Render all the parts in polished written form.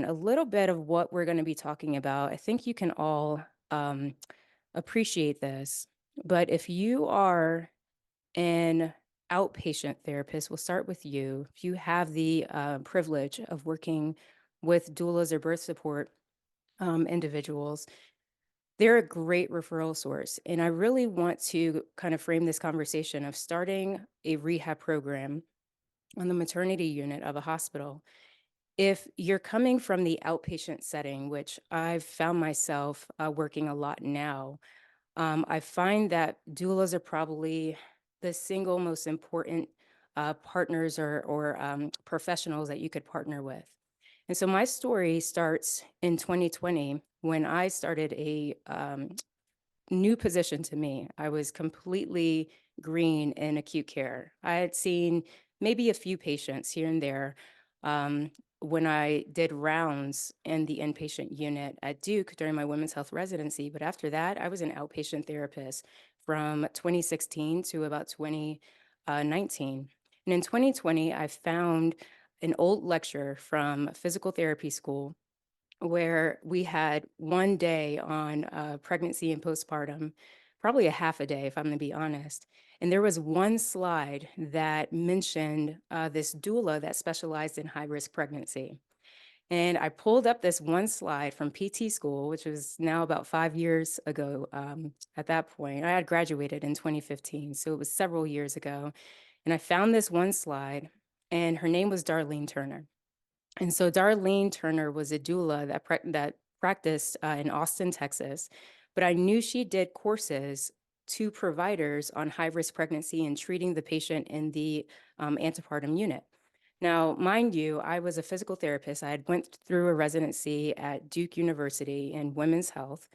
A little bit of what we're going to be talking about. I think you can all um, appreciate this, but if you are an outpatient therapist, we'll start with you. If you have the privilege of working with doulas or birth support individuals, they're a great referral source. And I really want to kind of frame this conversation of starting a rehab program on the maternity unit of a hospital. If you're coming from the outpatient setting, which I've found myself working a lot now, I find that doulas are probably the single most important partners or professionals that you could partner with. And so my story starts in 2020 when I started a new position to me. I was completely green in acute care. I had seen maybe a few patients here and there um, when I did rounds in the inpatient unit at Duke during my women's health residency. But after that, I was an outpatient therapist from 2016 to about 2019. And in 2020, I found an old lecture from physical therapy school where we had one day on pregnancy and postpartum, probably a half a day, if I'm going to be honest. And there was one slide that mentioned this doula that specialized in high risk pregnancy. And I pulled up this one slide from PT school, which was now about 5 years ago at that point. I had graduated in 2015, so it was several years ago. And I found this one slide, and her name was Darlene Turner. And so Darlene Turner was a doula that practiced in Austin, Texas, but I knew she did courses to providers on high-risk pregnancy and treating the patient in the antepartum unit. Now, mind you, I was a physical therapist. I had went through a residency at Duke University in women's health.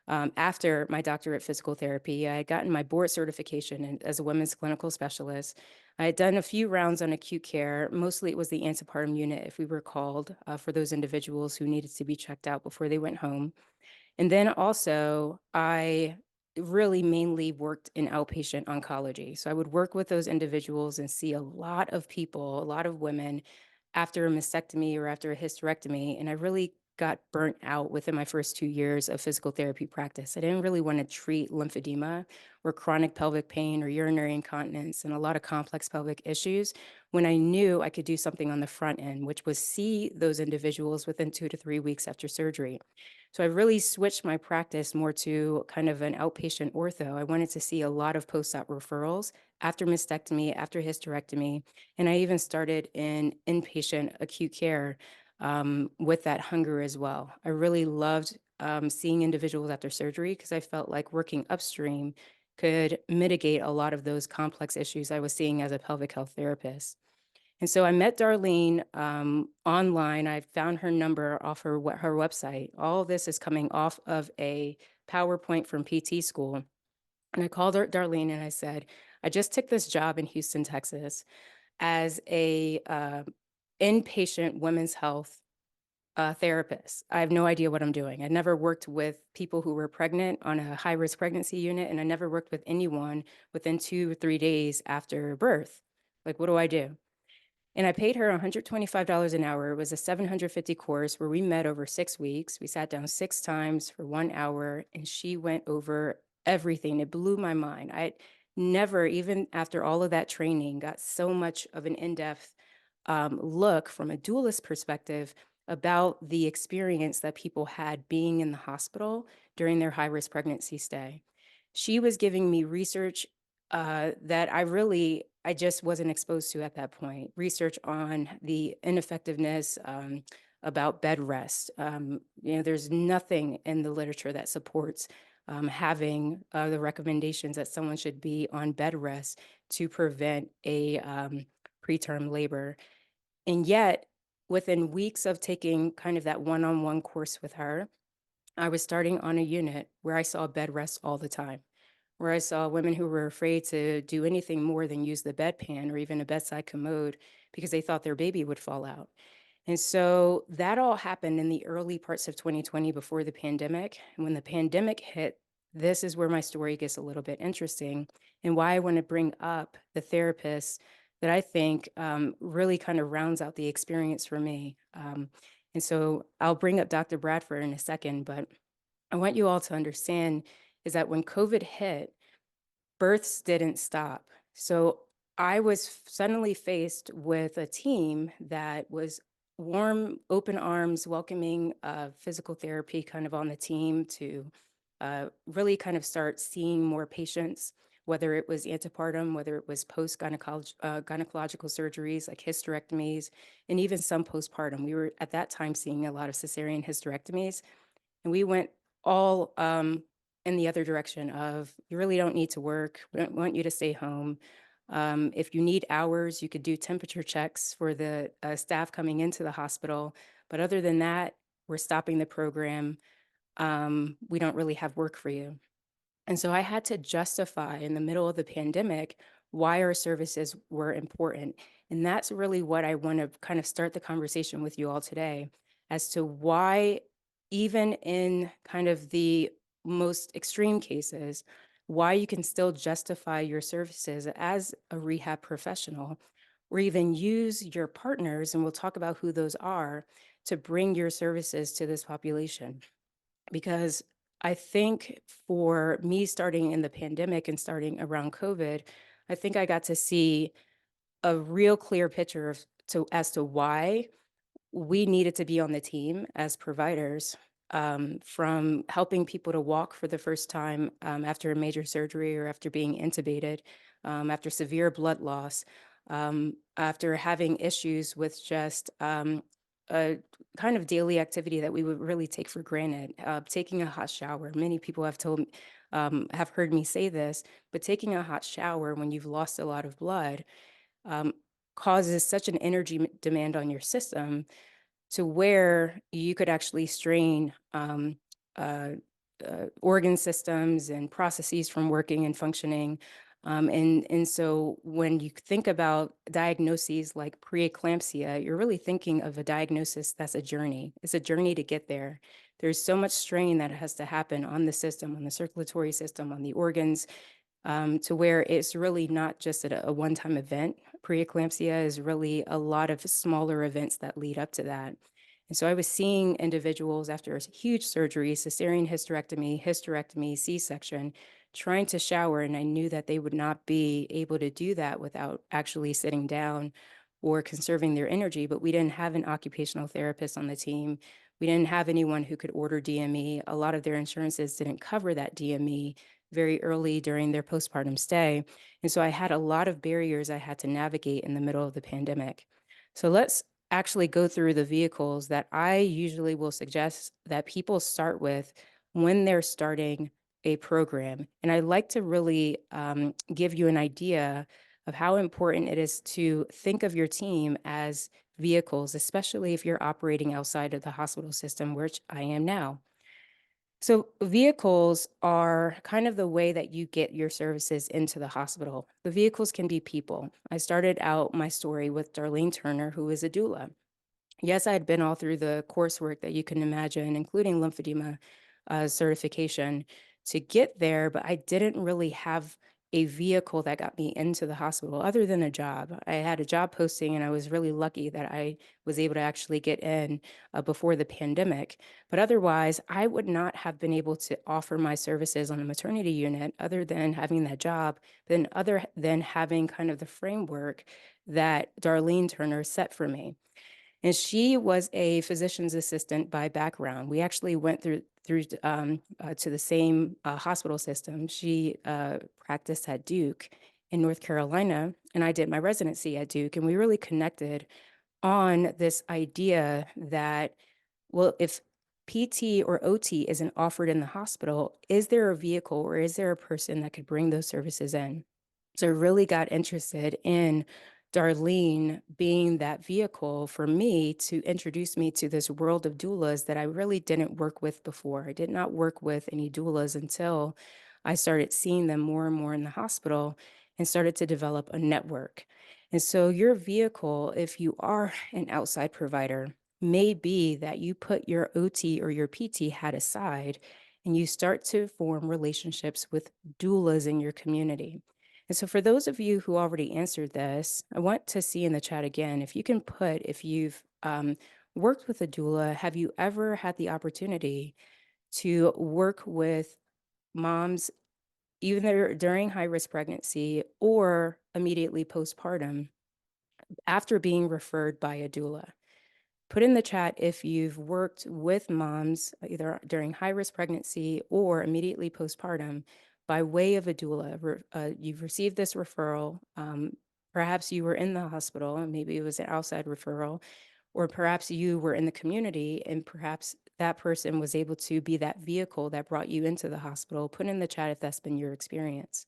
After my doctorate of physical therapy, I had gotten my board certification as a women's clinical specialist. I had done a few rounds on acute care. Mostly it was the antepartum unit, if we were called, for those individuals who needed to be checked out before they went home. And then also, I really mainly worked in outpatient oncology. So I would work with those individuals and see a lot of people, a lot of women after a mastectomy or after a hysterectomy. And I really got burnt out within my first 2 years of physical therapy practice. I didn't really want to treat lymphedema or chronic pelvic pain or urinary incontinence and a lot of complex pelvic issues when I knew I could do something on the front end, which was see those individuals within 2 to 3 weeks after surgery. So I really switched my practice more to kind of an outpatient ortho. I wanted to see a lot of post-op referrals after mastectomy, after hysterectomy, and I even started in inpatient acute care with that hunger as well. I really loved seeing individuals after surgery because I felt like working upstream could mitigate a lot of those complex issues I was seeing as a pelvic health therapist. And so I met Darlene online. I found her number off her website. All of this is coming off of a PowerPoint from PT school. And I called her Darlene and I said, I just took this job in Houston, Texas as a inpatient women's health therapist. I have no idea what I'm doing. I never worked with people who were pregnant on a high risk pregnancy unit, and I never worked with anyone within 2 or 3 days after birth. Like, what do I do? And I paid her $125 an hour. It was a 750 course where we met over 6 weeks. We sat down 6 times for 1 hour, and she went over everything. It blew my mind. I never, even after all of that training, got so much of an in-depth look from a dualist perspective about the experience that people had being in the hospital during their high-risk pregnancy stay. She was giving me research that I just wasn't exposed to at that point. Research on the ineffectiveness about bed rest. There's nothing in the literature that supports having the recommendations that someone should be on bed rest to prevent a preterm labor. And yet, within weeks of taking kind of that one-on-one course with her, I was starting on a unit where I saw bed rest all the time, where I saw women who were afraid to do anything more than use the bedpan or even a bedside commode because they thought their baby would fall out. And so that all happened in the early parts of 2020 before the pandemic. And when the pandemic hit, this is where my story gets a little bit interesting and why I want to bring up the therapist that I think really kind of rounds out the experience for me. And so I'll bring up Dr. Bradford in a second, but I want you all to understand is that when COVID hit, births didn't stop. So I was suddenly faced with a team that was warm, open arms, welcoming physical therapy kind of on the team to really kind of start seeing more patients, whether it was antepartum, whether it was gynecological surgeries like hysterectomies, and even some postpartum. We were at that time seeing a lot of cesarean hysterectomies, and we went all in the other direction of you really don't need to work. We don't want you to stay home. If you need hours, you could do temperature checks for the staff coming into the hospital. But other than that, we're stopping the program. We don't really have work for you. And so I had to justify in the middle of the pandemic why our services were important. And that's really what I want to kind of start the conversation with you all today as to why, even in kind of the most extreme cases, why you can still justify your services as a rehab professional or even use your partners, and we'll talk about who those are, to bring your services to this population. Because I think for me starting in the pandemic and starting around COVID, I think I got to see a real clear picture as to why we needed to be on the team as providers, from helping people to walk for the first time after a major surgery or after being intubated, after severe blood loss, after having issues with just a kind of daily activity that we would really take for granted, taking a hot shower. Many people have heard me say this, but taking a hot shower when you've lost a lot of blood um, causes such an energy demand on your system to where you could actually strain uh, organ systems and processes from working and functioning. And so when you think about diagnoses like preeclampsia, you're really thinking of a diagnosis that's a journey. It's a journey to get there. There's so much strain that has to happen on the system, on the circulatory system, on the organs, to where it's really not just a one-time event. Preeclampsia is really a lot of smaller events that lead up to that. And so I was seeing individuals after a huge surgery, cesarean hysterectomy, C-section, trying to shower, and I knew that they would not be able to do that without actually sitting down or conserving their energy. But we didn't have an occupational therapist on the team. We didn't have anyone who could order DME. A lot of their insurances didn't cover that DME very early during their postpartum stay. And so I had a lot of barriers I had to navigate in the middle of the pandemic. So let's actually go through the vehicles that I usually will suggest that people start with when they're starting a program. And I like to really give you an idea of how important it is to think of your team as vehicles, especially if you're operating outside of the hospital system, which I am now. So, vehicles are kind of the way that you get your services into the hospital. The vehicles can be people. I started out my story with Darlene Turner, who is a doula. Yes, I had been all through the coursework that you can imagine, including lymphedema certification to get there, but I didn't really have a vehicle that got me into the hospital other than a job. I had a job posting and I was really lucky that I was able to actually get in before the pandemic. But otherwise, I would not have been able to offer my services on the maternity unit other than having that job, then other than having kind of the framework that Darlene Turner set for me. And she was a physician's assistant by background. We actually went through to the same hospital system. She practiced at Duke in North Carolina, and I did my residency at Duke. And we really connected on this idea that, well, if PT or OT isn't offered in the hospital, is there a vehicle or is there a person that could bring those services in? So I really got interested in Darlene being that vehicle for me to introduce me to this world of doulas that I really didn't work with before. I did not work with any doulas until I started seeing them more and more in the hospital and started to develop a network. And so your vehicle, if you are an outside provider, may be that you put your OT or your PT hat aside and you start to form relationships with doulas in your community. And so for those of you who already answered this, I want to see in the chat again if you can put if you've worked with a doula, have you ever had the opportunity to work with moms either during high risk pregnancy or immediately postpartum after being referred by a doula? Put in the chat if you've worked with moms either during high risk pregnancy or immediately postpartum by way of a doula. You've received this referral. Perhaps you were in the hospital and maybe it was an outside referral, or perhaps you were in the community and perhaps that person was able to be that vehicle that brought you into the hospital. Put in the chat if that's been your experience.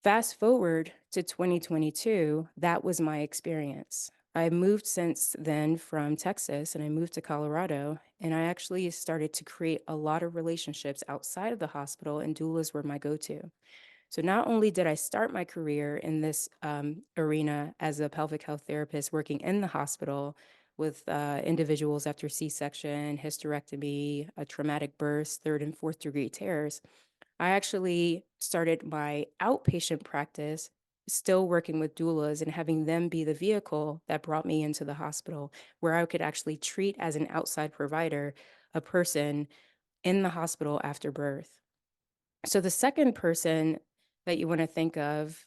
Fast forward to 2022, that was my experience. I moved since then from Texas and I moved to Colorado, and I actually started to create a lot of relationships outside of the hospital, and doulas were my go to. So, not only did I start my career in this arena as a pelvic health therapist working in the hospital with individuals after C section, hysterectomy, a traumatic birth, third and fourth degree tears, I actually started my outpatient practice still working with doulas and having them be the vehicle that brought me into the hospital, where I could actually treat as an outside provider a person in the hospital after birth. So the second person that you want to think of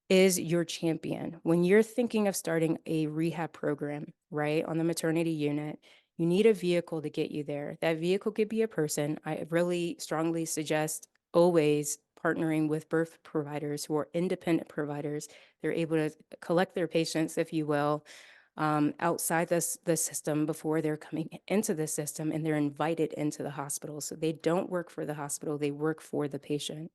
is your champion. When you're thinking of starting a rehab program, right, on the maternity unit, you need a vehicle to get you there. That vehicle could be a person. I really strongly suggest always partnering with birth providers who are independent providers. They're able to collect their patients, if you will, outside the system before they're coming into the system, and they're invited into the hospital. So they don't work for the hospital, they work for the patient.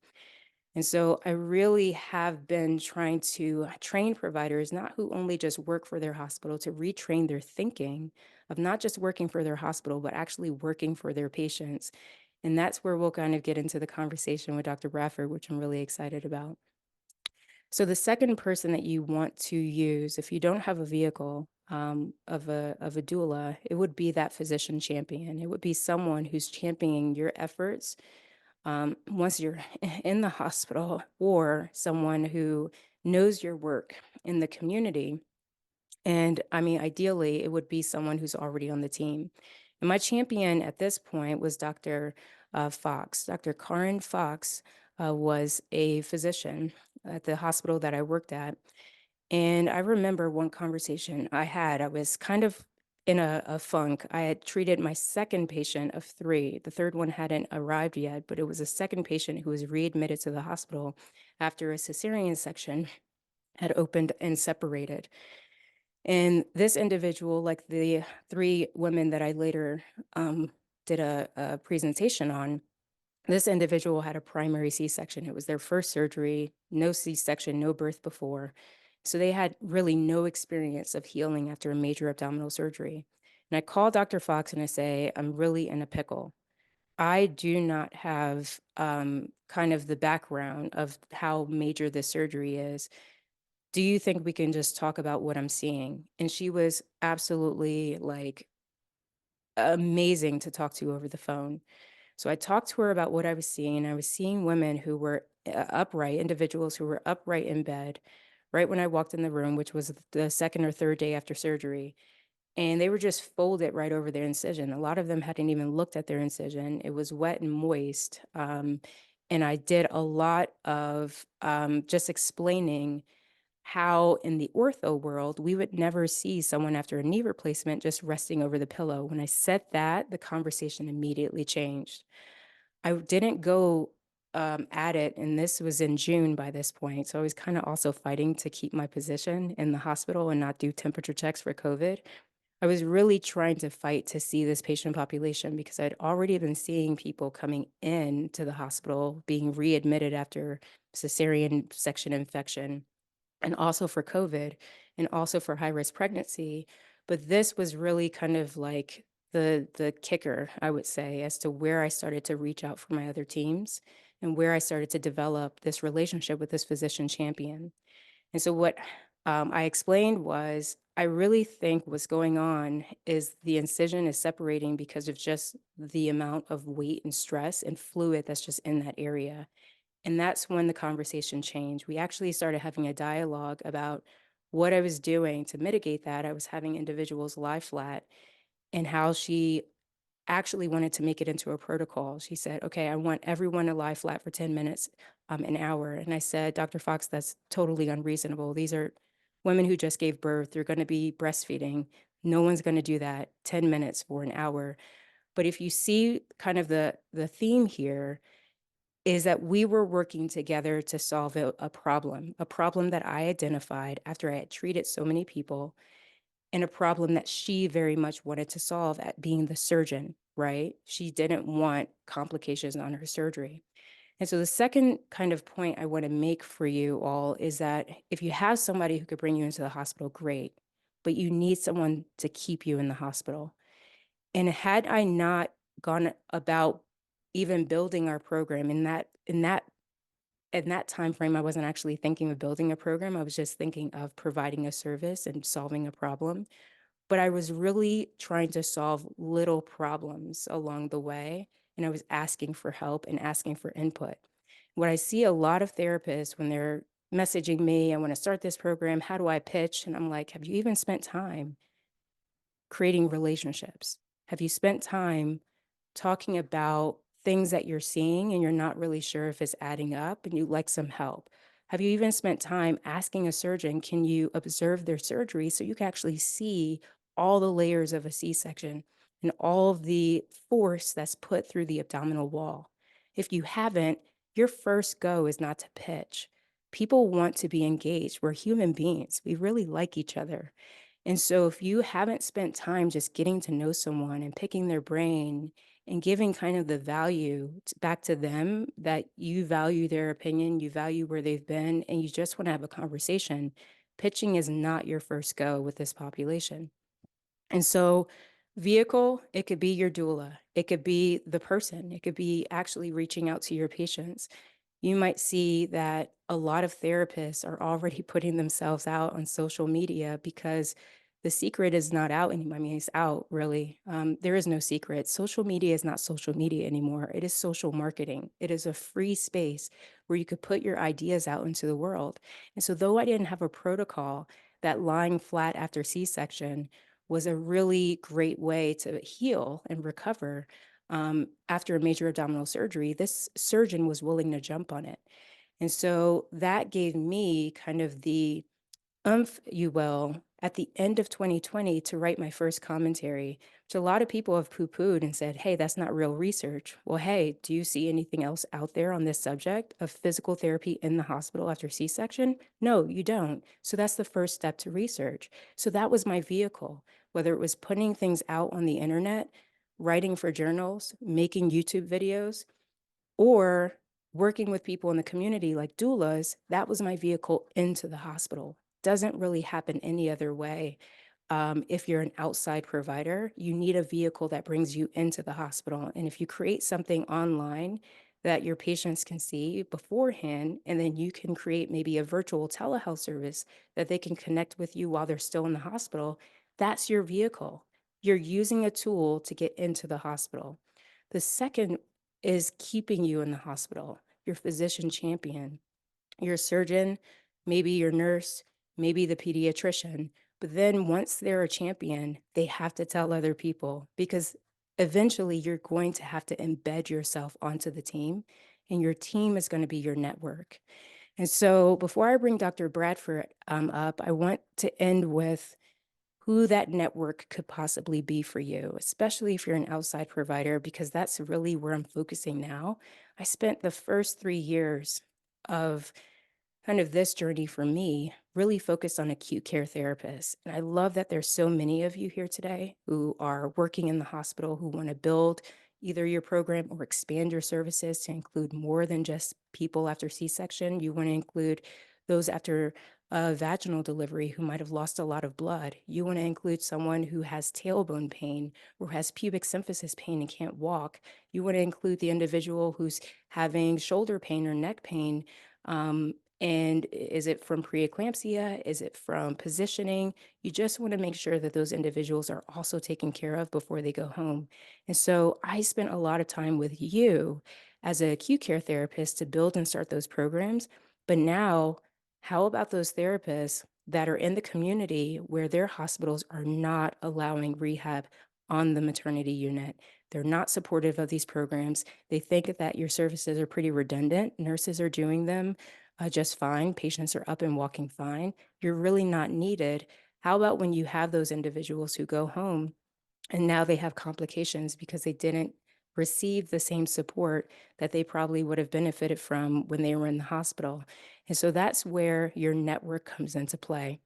And so I really have been trying to train providers, not who only just work for their hospital, to retrain their thinking of not just working for their hospital, but actually working for their patients. And that's where we'll kind of get into the conversation with Dr. Bradford, which I'm really excited about. So the second person that you want to use, if you don't have a vehicle of a doula, it would be that physician champion. It would be someone who's championing your efforts once you're in the hospital, or someone who knows your work in the community. And I mean, ideally, it would be someone who's already on the team. And my champion at this point was Dr. Fox. Dr. Karen Fox was a physician at the hospital that I worked at. And I remember one conversation I had. I was kind of in a funk. I had treated my second patient of three. The third one hadn't arrived yet, but it was a second patient who was readmitted to the hospital after a cesarean section had opened and separated. And this individual, like the three women that I later did a presentation on, this individual had a primary C-section. It was their first surgery, no C-section, no birth before. So they had really no experience of healing after a major abdominal surgery. And I call Dr. Fox and I say, I'm really in a pickle. I do not have kind of the background of how major this surgery is. Do you think we can just talk about what I'm seeing? And she was absolutely like amazing to talk to over the phone. So I talked to her about what I was seeing, and I was seeing women who were upright, individuals who were upright in bed right when I walked in the room, which was the second or third day after surgery. And they were just folded right over their incision. A lot of them hadn't even looked at their incision. It was wet and moist. And I did a lot of just explaining how in the ortho world, we would never see someone after a knee replacement just resting over the pillow. When I said that, the conversation immediately changed. I didn't go at it, and this was in June by this point. So I was kind of also fighting to keep my position in the hospital and not do temperature checks for COVID. I was really trying to fight to see this patient population because I'd already been seeing people coming in to the hospital being readmitted after cesarean section infection, and also for COVID, and also for high risk pregnancy. But this was really kind of like the kicker, I would say, as to where I started to reach out for my other teams and where I started to develop this relationship with this physician champion. And so what I explained was, I really think what's going on is the incision is separating because of just the amount of weight and stress and fluid that's just in that area. And that's when the conversation changed. We actually started having a dialogue about what I was doing to mitigate that, I was having individuals lie flat, and how she actually wanted to make it into a protocol. She said, "Okay, I want everyone to lie flat for 10 minutes, an hour." And I said, "Dr. Fox, that's totally unreasonable. These are women who just gave birth. They're going to be breastfeeding. No one's going to do that 10 minutes for an hour." But if you see kind of the theme here is that we were working together to solve a problem that I identified after I had treated so many people, and a problem that she very much wanted to solve at being the surgeon, right? She didn't want complications on her surgery. And so the second kind of point I want to make for you all is that if you have somebody who could bring you into the hospital, great, but you need someone to keep you in the hospital. And had I not gone about even building our program in that time frame, I wasn't actually thinking of building a program. I was just thinking of providing a service and solving a problem. But I was really trying to solve little problems along the way, and I was asking for help and asking for input. What I see a lot of therapists when they're messaging me, "I wanna start this program, how do I pitch?" And I'm like, "Have you even spent time creating relationships? Have you spent time talking about things that you're seeing and you're not really sure if it's adding up and you'd like some help? Have you even spent time asking a surgeon, can you observe their surgery so you can actually see all the layers of a C-section and all of the force that's put through the abdominal wall? If you haven't, your first go is not to pitch. People want to be engaged. We're human beings. We really like each other. And so if you haven't spent time just getting to know someone and picking their brain and giving kind of the value back to them, that you value their opinion, you value where they've been, and you just want to have a conversation, pitching is not your first go with this population. And so, vehicle, it could be your doula, it could be the person, it could be actually reaching out to your patients. You might see that a lot of therapists are already putting themselves out on social media because the secret is not out anymore. I mean, it's out really. There is no secret. Social media is not social media anymore. It is social marketing. It is a free space where you could put your ideas out into the world. And so, though I didn't have a protocol, that lying flat after C-section was a really great way to heal and recover after a major abdominal surgery. This surgeon was willing to jump on it. And so that gave me kind of the you will, at the end of 2020 to write my first commentary, which a lot of people have poo-pooed and said, hey, that's not real research. Well, hey, do you see anything else out there on this subject of physical therapy in the hospital after C-section? No, you don't. So that's the first step to research. So that was my vehicle, whether it was putting things out on the internet, writing for journals, making YouTube videos, or working with people in the community like doulas. That was my vehicle into the hospital. Doesn't really happen any other way. If you're an outside provider, you need a vehicle that brings you into the hospital. And if you create something online that your patients can see beforehand, and then you can create maybe a virtual telehealth service that they can connect with you while they're still in the hospital, that's your vehicle. You're using a tool to get into the hospital. The second is keeping you in the hospital, your physician champion, your surgeon, maybe your nurse, maybe the pediatrician. But then once they're a champion, they have to tell other people because eventually you're going to have to embed yourself onto the team, and your team is going to be your network. And so before I bring Dr. Bradford up, I want to end with who that network could possibly be for you, especially if you're an outside provider, because that's really where I'm focusing now. I spent the first 3 years of kind of this journey for me really focused on acute care therapists. And I love that there's so many of you here today who are working in the hospital who want to build either your program or expand your services to include more than just people after C-section. You want to include those after vaginal delivery who might have lost a lot of blood. You want to include someone who has tailbone pain or has pubic symphysis pain and can't walk. You want to include the individual who's having shoulder pain or neck pain. And is it from preeclampsia? Is it from positioning? You just want to make sure that those individuals are also taken care of before they go home. And so I spent a lot of time with you as an acute care therapist to build and start those programs. But now, how about those therapists that are in the community where their hospitals are not allowing rehab on the maternity unit. They're not supportive of these programs. They think that your services are pretty redundant. Nurses are doing them just fine. Patients are up and walking fine. You're really not needed. How about when you have those individuals who go home and now they have complications because they didn't receive the same support that they probably would have benefited from when they were in the hospital? And so that's where your network comes into play.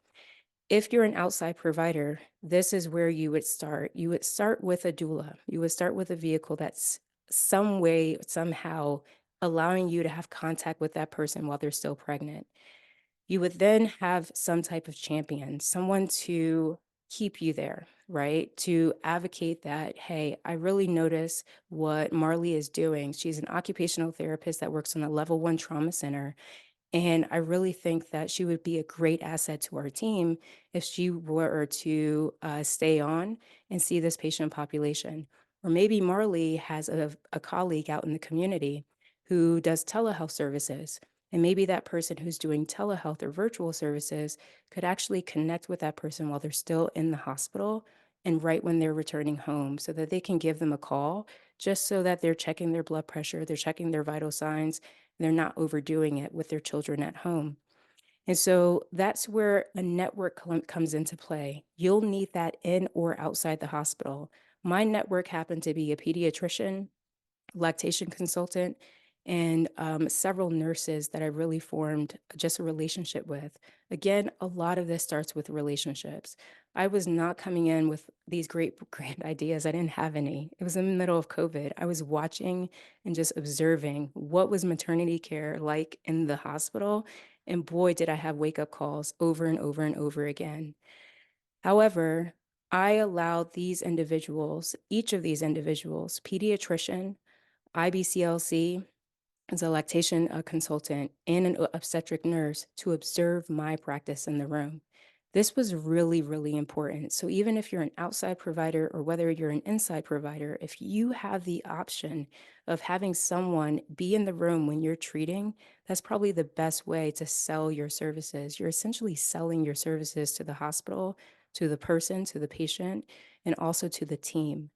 If you're an outside provider, this is where you would start. You would start with a doula. You would start with a vehicle that's some way, somehow allowing you to have contact with that person while they're still pregnant. You would then have some type of champion, someone to keep you there, right? To advocate that, hey, I really notice what Marley is doing. She's an occupational therapist that works in a level one trauma center. And I really think that she would be a great asset to our team if she were to stay on and see this patient population. Or maybe Marley has a colleague out in the community who does telehealth services. And maybe that person who's doing telehealth or virtual services could actually connect with that person while they're still in the hospital and right when they're returning home so that they can give them a call just so that they're checking their blood pressure, they're checking their vital signs, they're not overdoing it with their children at home. And so that's where a network comes into play. You'll need that in or outside the hospital. My network happened to be a pediatrician, lactation consultant, and several nurses that I really formed just a relationship with. Again, a lot of this starts with relationships. I was not coming in with these great grand ideas. I didn't have any. It was in the middle of COVID. I was watching and just observing what was maternity care like in the hospital. And boy, did I have wake up calls over and over and over again. However, I allowed these individuals, each of these individuals, pediatrician, IBCLC, as a lactation consultant and an obstetric nurse, to observe my practice in the room. This was really, really important. So even if you're an outside provider or whether you're an inside provider, if you have the option of having someone be in the room when you're treating, that's probably the best way to sell your services. You're essentially selling your services to the hospital, to the person, to the patient, and also to the team.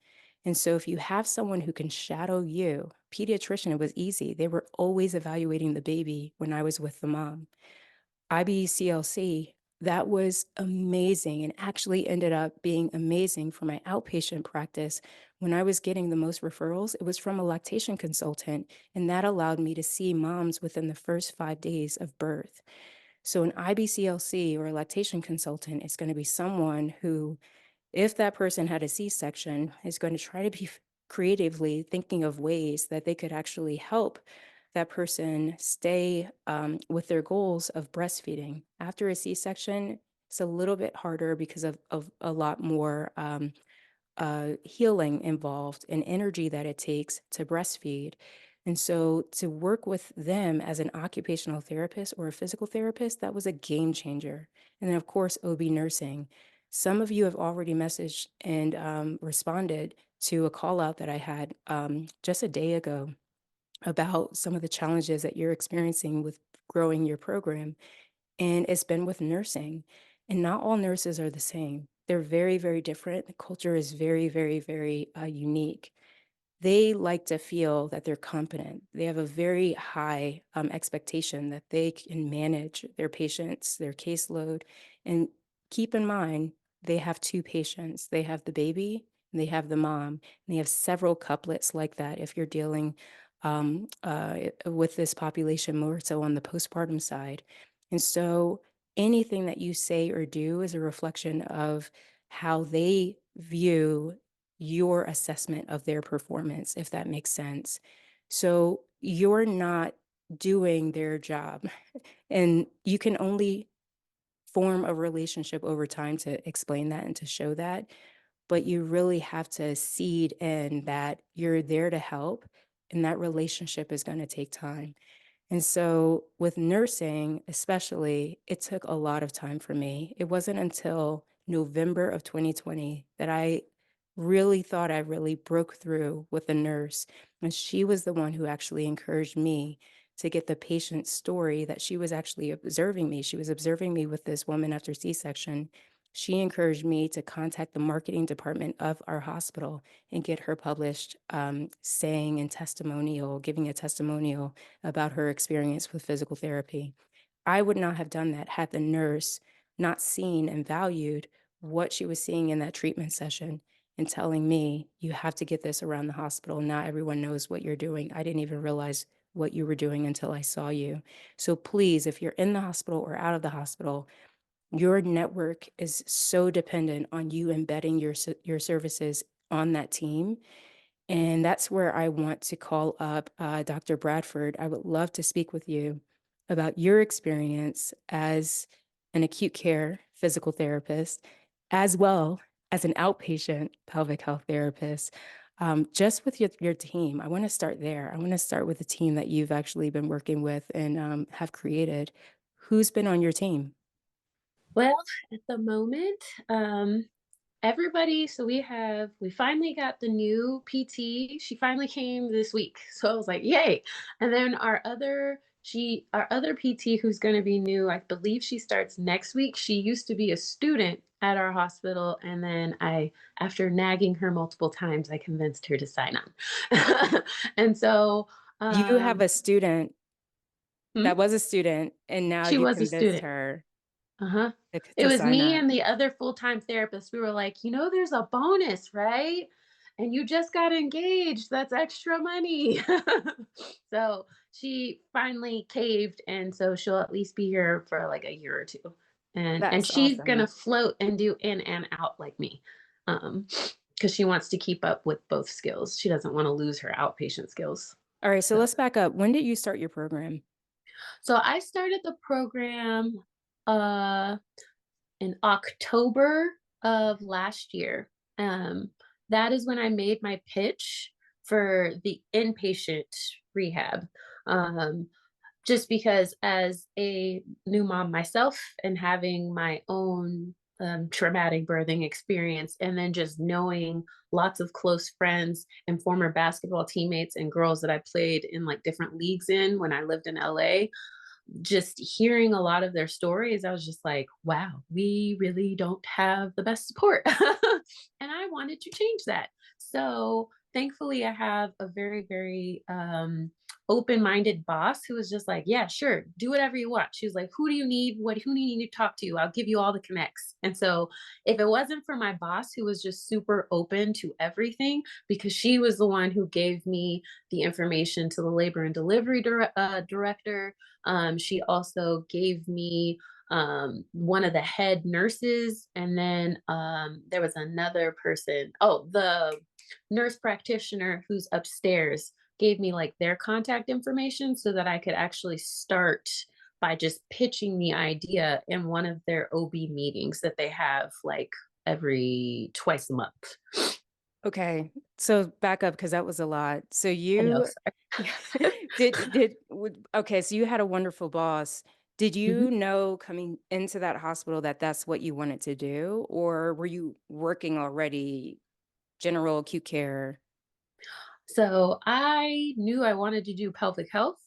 And so if you have someone who can shadow you, pediatrician, it was easy. They were always evaluating the baby when I was with the mom. IBCLC, that was amazing and actually ended up being amazing for my outpatient practice. When I was getting the most referrals, it was from a lactation consultant, and that allowed me to see moms within the first 5 days of birth. So an IBCLC or a lactation consultant is going to be someone who, if that person had a C-section, is going to try to be creatively thinking of ways that they could actually help that person stay with their goals of breastfeeding. After a C-section, it's a little bit harder because of a lot more healing involved and energy that it takes to breastfeed. And so to work with them as an occupational therapist or a physical therapist, that was a game changer. And then, of course, OB nursing. Some of you have already messaged and responded to a call out that I had just a day ago about some of the challenges that you're experiencing with growing your program. And it's been with nursing. And not all nurses are the same. They're very, very different. The culture is very, very, very unique. They like to feel that they're competent. They have a very high expectation that they can manage their patients, their caseload. And keep in mind, they have two patients. They have the baby and they have the mom. And they have several couplets like that if you're dealing with this population more so on the postpartum side. And so anything that you say or do is a reflection of how they view your assessment of their performance, if that makes sense. So you're not doing their job, and you can only form a relationship over time to explain that and to show that. But you really have to seed in that you're there to help, and that relationship is going to take time. And so with nursing, especially, it took a lot of time for me. It wasn't until November of 2020 that I really thought I really broke through with a nurse. And she was the one who actually encouraged me to get the patient's story that she was actually observing me. She was observing me with this woman after C-section. She encouraged me to contact the marketing department of our hospital and get her published, saying and testimonial, giving a testimonial about her experience with physical therapy. I would not have done that had the nurse not seen and valued what she was seeing in that treatment session and telling me, you have to get this around the hospital. Not everyone knows what you're doing. I didn't even realize what you were doing until I saw you. So please, if you're in the hospital or out of the hospital, your network is so dependent on you embedding your services on that team. And that's where I want to call up Dr. Bradford. I would love to speak with you about your experience as an acute care physical therapist, as well as an outpatient pelvic health therapist. Just with your team, I want to start there. I want to start with the team that you've actually been working with and have created. Who's been on your team? Well, at the moment, everybody, so we finally got the new PT. She finally came this week. So I was like, yay. And then our other PT who's going to be new, I believe she starts next week. She used to be a student at our hospital. And then after nagging her multiple times, I convinced her to sign on. And so, You have um, a student hmm? that was a student, and now She you was a convinced student. her Uh-huh. It to was sign me up. and the other full-time therapist. We were like, there's a bonus, right? And you just got engaged. That's extra money. So she finally caved, and so she'll at least be here for like a year or two. And That's she's gonna awesome. float and do in and out like me. Because she wants to keep up with both skills. She doesn't want to lose her outpatient skills. All right, so So let's back up. When did you start your program? so I started the program uh in October of last year. Um, that is when I made my pitch for the inpatient rehab. Um, just because, as a new mom myself and having my own traumatic birthing experience, and then just knowing lots of close friends and former basketball teammates and girls that I played in like different leagues in when I lived in LA, just hearing a lot of their stories, I was just like, wow, we really don't have the best support. And I wanted to change that. So thankfully, I have a very, very open minded boss who was just like, yeah, sure, do whatever you want. She was like, who do you need? Who do you need to talk to? I'll give you all the connects. And so if it wasn't for my boss, who was just super open to everything, because she was the one who gave me the information to the labor and delivery director, she also gave me one of the head nurses, and then there was another person. Oh, the nurse practitioner who's upstairs gave me like their contact information so that I could actually start by just pitching the idea in one of their OB meetings that they have like every twice a month. Okay, so back up because that was a lot. So I know. you Sorry. okay, so you had a wonderful boss. Did Mhm. you know coming into that hospital that that's what you wanted to do, or were you working already general acute care? So I knew I wanted to do pelvic health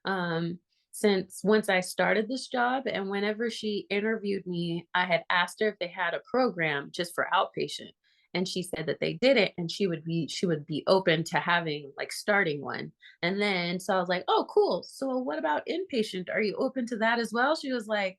um, since once I started this job. And whenever she interviewed me, I had asked her if they had a program just for outpatient. And she said that they didn't, and she would be open to having like starting one. And then so I was like, oh, cool. So what about inpatient? Are you open to that as well? She was like,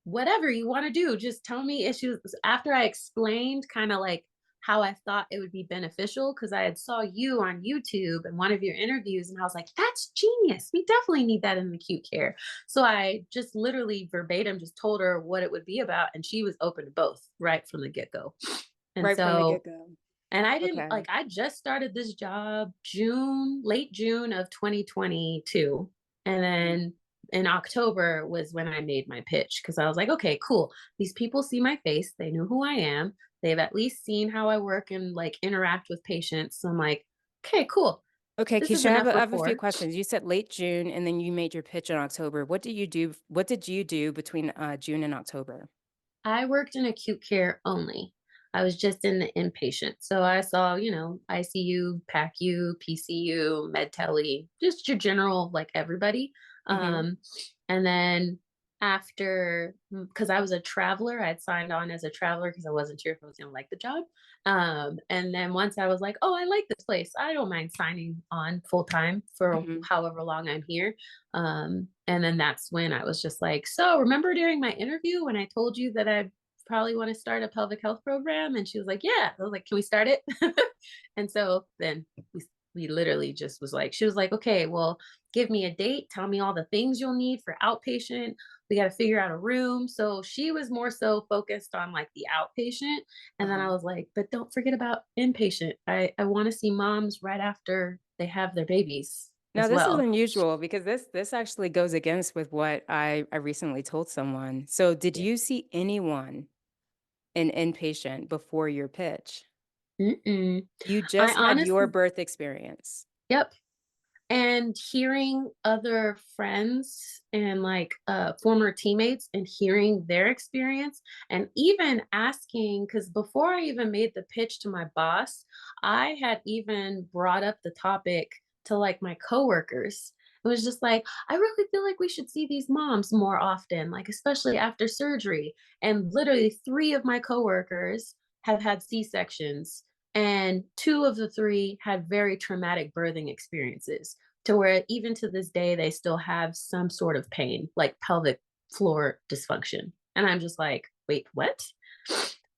whatever you want to do, just tell me issues. After I explained kind of like how I thought it would be beneficial, because I had saw you on YouTube and one of your interviews, and I was like, that's genius. We definitely need that in acute care. So I just literally verbatim just told her what it would be about, and she was open to both right from the get-go. And Right from the so get-go. and I didn't Okay. like I just started this job late June of 2022. And then in October was when I made my pitch, because I was like, okay, cool. These people see my face, they know who I am, they've at least seen how I work and like interact with patients. So I'm like, okay, cool. Okay, This is Keisha, I have, enough I have a few rapport. questions. You said late June, and then you made your pitch in October. What did you do? What did you do between June and October? I worked in acute care only. I was just in the inpatient. So I saw, ICU, PACU, PCU, med tele, just your general, like everybody. Mhm. Um, and then after, because I was a traveler, I had signed on as a traveler because I wasn't sure if I was going to like the job. And then once I was like, oh, I like this place, I don't mind signing on full time for Mhm. however long I'm here. And then that's when I was just like, so remember during my interview when I told you that I probably want to start a pelvic health program? And she was like, yeah. I was like, can we start it? And so then we literally just was like, she was like, okay, well, give me a date, tell me all the things you'll need for outpatient. We got to figure out a room. So she was more so focused on like the outpatient. And then I Uh-huh. was like, but don't forget about inpatient. I want to see moms right after they have their babies Now as this is well. unusual because this actually goes against with what I recently told someone. So did Yeah. you see anyone in inpatient before your pitch? Mm-mm. You I just had your honestly, birth experience. yep. And hearing other friends and like former teammates and hearing their experience, and even asking, because before I even made the pitch to my boss, I had even brought up the topic to like my coworkers. It was just like, I really feel like we should see these moms more often, like especially after surgery. And literally three of my coworkers have had C-sections, and two of the three had very traumatic birthing experiences, to where even to this day they still have some sort of pain, like pelvic floor dysfunction. And I'm just like, wait, what?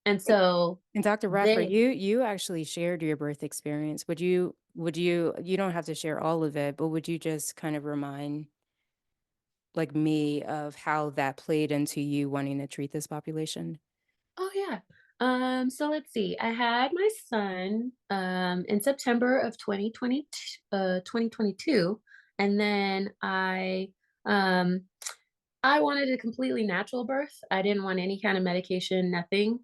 And A so and Doctor Bradford, they, you actually shared your birth experience. You don't have to share all of it, but would you just kind of remind, like, me of how that played into you wanting to treat this population? oh yeah. So let's see. I had my son in September of 2022. And then um I wanted a completely natural birth. I didn't want any kind of medication, nothing.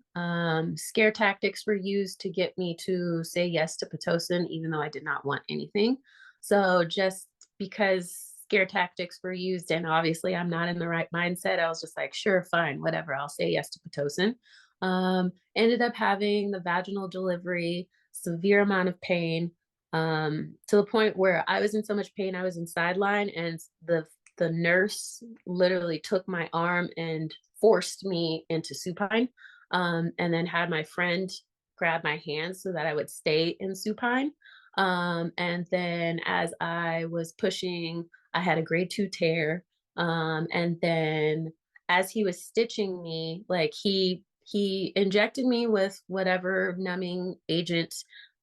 Scare tactics were used to get me to say yes to Pitocin, even though I did not want anything. So just because scare tactics were used, and obviously I'm not in the right mindset, I was just like, sure, fine, whatever. I'll say yes to Pitocin. Ended up having the vaginal delivery, severe amount of pain, to the point where I was in so much pain, I was in sideline, and the nurse literally took my arm and forced me into supine, and then had my friend grab my hand so that I would stay in supine. And then as I was pushing, I had a grade 2 tear. And then as he was stitching me, like he injected me with whatever numbing agent,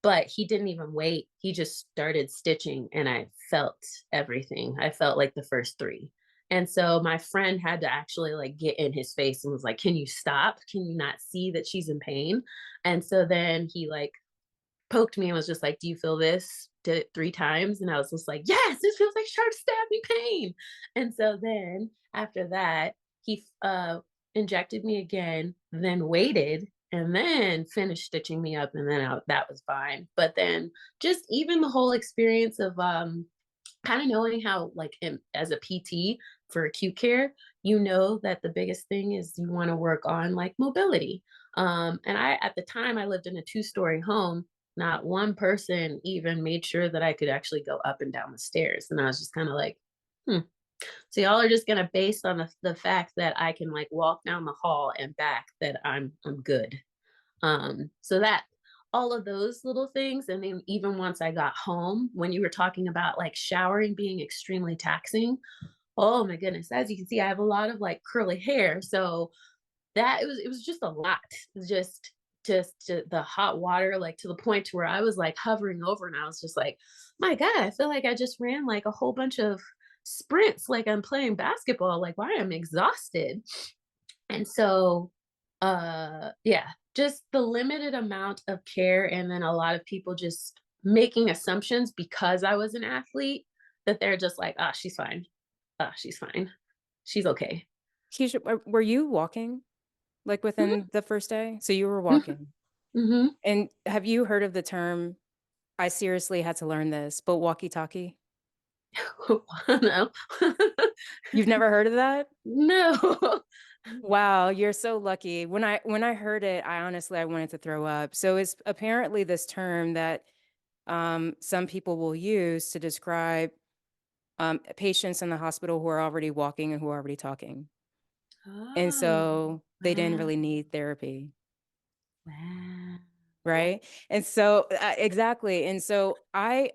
but he didn't even wait. He just started stitching, and I felt everything. I felt like the first three. And so my friend had to actually like get in his face and was like, "Can you stop? Can you not see that she's in pain?" And so then he like poked me and was just like, "Do you feel this?" Did it 3 times. And I was just like, "Yes, this feels like sharp stabbing pain." And so then after that, he injected me again, then waited, and then finished stitching me up. And then that was fine. But then just even the whole experience of kind of knowing how, like, as a PT for acute care, you know that the biggest thing is you want to work on like mobility. And I, at the time, I lived in a 2-story home. Not one person even made sure that I could actually go up and down the stairs. And I was just kind of like, hmm. So y'all are just gonna base on the fact that I can like walk down the hall and back, that I'm good. So that, all of those little things. And then even once I got home, when you were talking about like showering being extremely taxing, oh my goodness, as you can see, I have a lot of like curly hair. So that, it was just a lot. It was just the hot water, like to the point to where I was like hovering over, and I was just like, my God, I feel like I just ran like a whole bunch of sprints, like I'm playing basketball, like why I'm exhausted. And so, yeah, just the limited amount of care, and then a lot of people just making assumptions because I was an athlete, that they're just like, "Ah, she's fine. Ah, she's fine. She's okay." Keisha, were you walking, like, Mhm, within the first day? So you were mhm, walking. mhm. And have you heard of the term, I seriously had to learn this, but walkie-talkie? No. You've never heard of that? No. Wow, you're so lucky. When I heard it, I wanted to throw up. So it's apparently this term that some people will use to describe patients in the hospital who are already walking and who are already talking. And Oh, so they didn't wow. really need therapy, Wow. right? And so exactly. And so I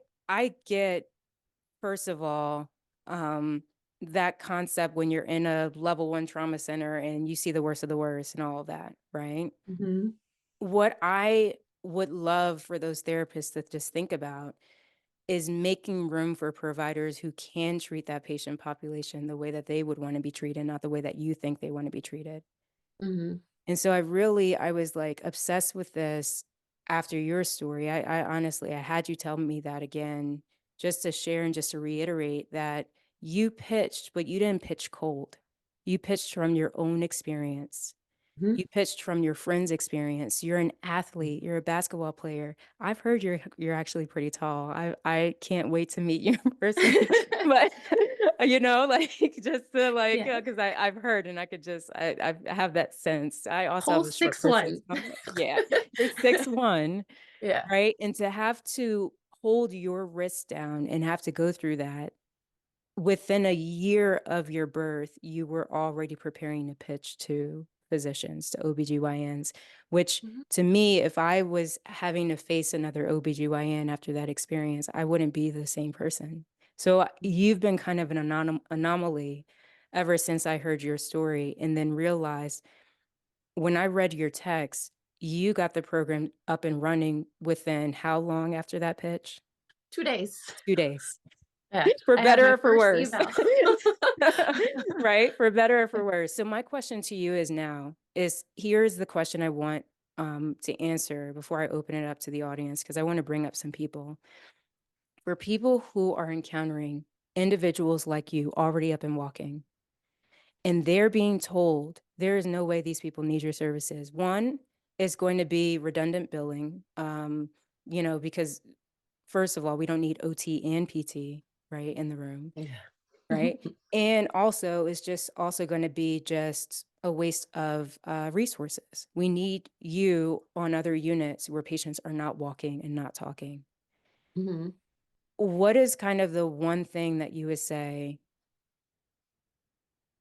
get first of all that concept when you're in a level 1 trauma center and you see the worst of the worst and all of that, right? Mhm, What I would love for those therapists to just think about is making room for providers who can treat that patient population the way that they would want to be treated, not the way that you think they want to be treated. mhm, And so I was like obsessed with this after your story. I honestly, I had you tell me that again, just to share and just to reiterate that you pitched, but you didn't pitch cold. You pitched from your own experience. mhm. You pitched from your friend's experience. You're an athlete. You're a basketball player. I've heard you're actually pretty tall. I can't wait to meet you in person. But like just to like Yeah. because I've heard and I could just I have that sense. I also Whole have a short 6'1". person. So I'm like, yeah, you're 6'1", Yeah. right? And to have to hold your wrist down and have to go through that within a year of your birth, you were already preparing to pitch to physicians, to OBGYNs, which Mhm, to me, if I was having to face another OBGYN after that experience, I wouldn't be the same person. So you've been kind of an anomaly ever since I heard your story and then realized when I read your text, you got the program up and running within how long after that pitch? 2 days. 2 days. Yeah. For I had better my or for first worse. eval. Right? For better or for worse. So my question to you is now is here's the question I want to answer before I open it up to the audience because I want to bring up some people. For people who are encountering individuals like you already up and walking, and they're being told there is no way these people need your services. One is going to be redundant billing, because first of all, we don't need OT and PT, right, in the room, Yeah. right? And also, it's just also going to be just a waste of resources. We need you on other units where patients are not walking and not talking. Mhm. What is kind of the one thing that you would say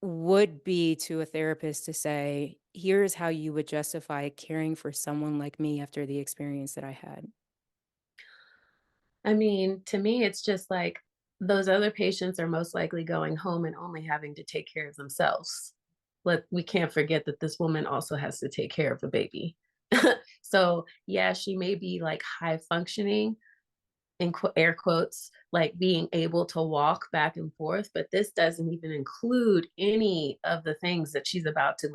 would be to a therapist to say, here's how you would justify caring for someone like me after the experience that I had? I mean, to me, it's just like those other patients are most likely going home and only having to take care of themselves. But we can't forget that this woman also has to take care of a baby. So, yeah, she may be like high functioning, in air quotes, like being able to walk back and forth, but this doesn't even include any of the things that she's about to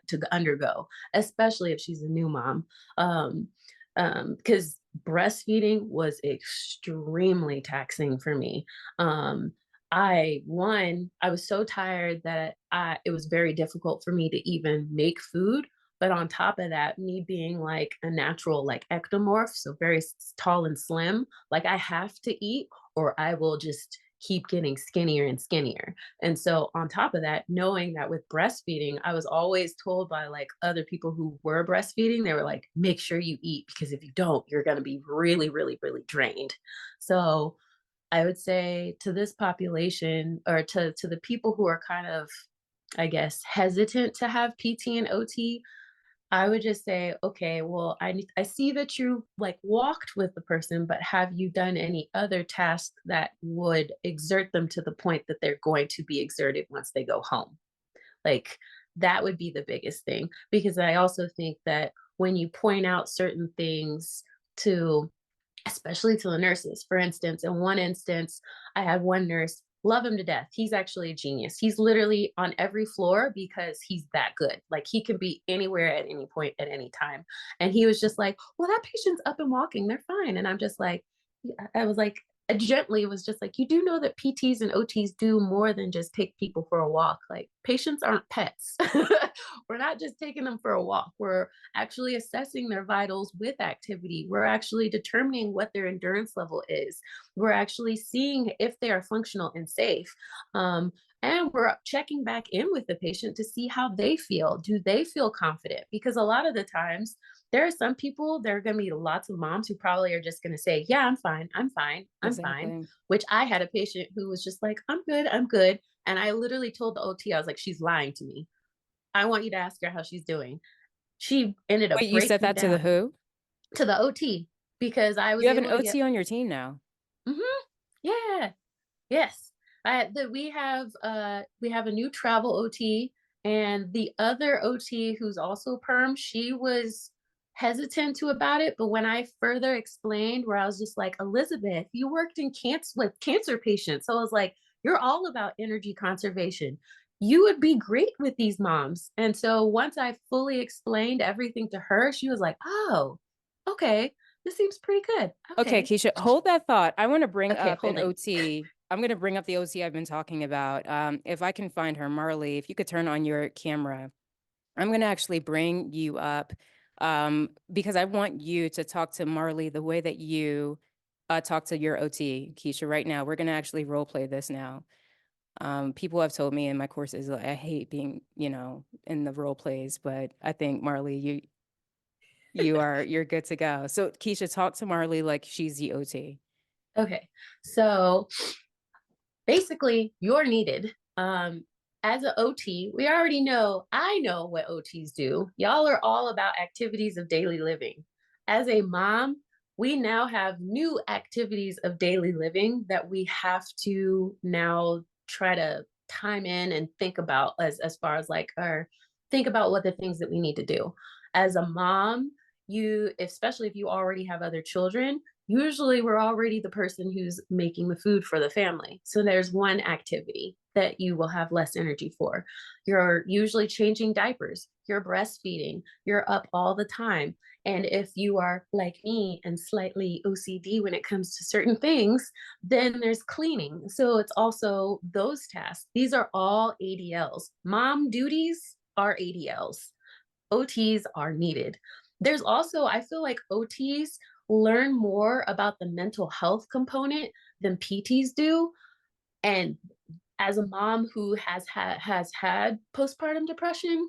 to undergo, especially if she's a new mom. Um, because breastfeeding was extremely taxing for me. Um, I was so tired that it was very difficult for me to even make food. But on top of that, me being like a natural like ectomorph, so very tall and slim, like I have to eat or I will just keep getting skinnier and skinnier. And so on top of that, knowing that with breastfeeding, I was always told by like other people who were breastfeeding, they were like, make sure you eat because if you don't, you're going to be really, really, really drained. So I would say to this population or to the people who are kind of, I guess, hesitant to have PT and OT, I would just say, okay, well, I see that you like walked with the person, but have you done any other tasks that would exert them to the point that they're going to be exerted once they go home? Like that would be the biggest thing because I also think that when you point out certain things to especially to the nurses. For instance, in one instance, I had one nurse, love him to death. He's actually a genius. He's literally on every floor because he's that good. Like he can be anywhere at any point at any time. And he was just like, well, that patient's up and walking. They're fine. And I'm just like, I was like, gently was just like, you do know that PTs and OTs do more than just take people for a walk. Like patients aren't pets. We're not just taking them for a walk. We're actually assessing their vitals with activity. We're actually determining what their endurance level is. We're actually seeing if they are functional and safe. Um, And we're checking back in with the patient to see how they feel. Do they feel confident? Because a lot of the times, there are some people, there are going to be lots of moms who probably are just going to say, yeah, I'm fine. I'm fine. I'm fine. Exactly. Which I had a patient who was just like, I'm good. I'm good. And I literally told the OT, I was like, she's lying to me. I want you to ask her how she's doing. She ended up Wait, you said breaking that to the down who? to the OT because I You was have an able to get, OT on your team now. hmm yeah, yes. We have a new travel OT, and the other OT who's also perm, she was hesitant to about it, but when I further explained where I was just like, Elizabeth, you worked in cancer with cancer patients. So I was like, you're all about energy conservation. You would be great with these moms. And so once I fully explained everything to her, she was like, oh, okay, this seems pretty good. Okay, Okay. Keisha, hold that thought. I want to bring Okay, up an holding. OT. I'm going to bring up the OT I've been talking about. If I can find her, Marley, if you could turn on your camera, I'm going to actually bring you up because I want you to talk to Marley the way that you talk to your OT, Keisha, right now. We're going to actually role play this now. People have told me in my courses, like, I hate being, in the role plays, but I think Marley, you're good to go. So Keisha, talk to Marley like she's the OT. Okay. So basically, you're needed. As an OT, we already know, I know what OTs do. Y'all are all about activities of daily living. As a mom, we now have new activities of daily living that we have to now try to time in and think about as far as like our think about what the things that we need to do. As a mom, you especially if you already have other children, usually we're already the person who's making the food for the family. So there's one activity that you will have less energy for. You're usually changing diapers, you're breastfeeding, you're up all the time. And if you are like me and slightly OCD when it comes to certain things, then there's cleaning. So it's also those tasks. These are all ADLs. Mom duties are ADLs. OTs are needed. There's also, I feel like OTs learn more about the mental health component than PTs do. And as a mom who has had postpartum depression,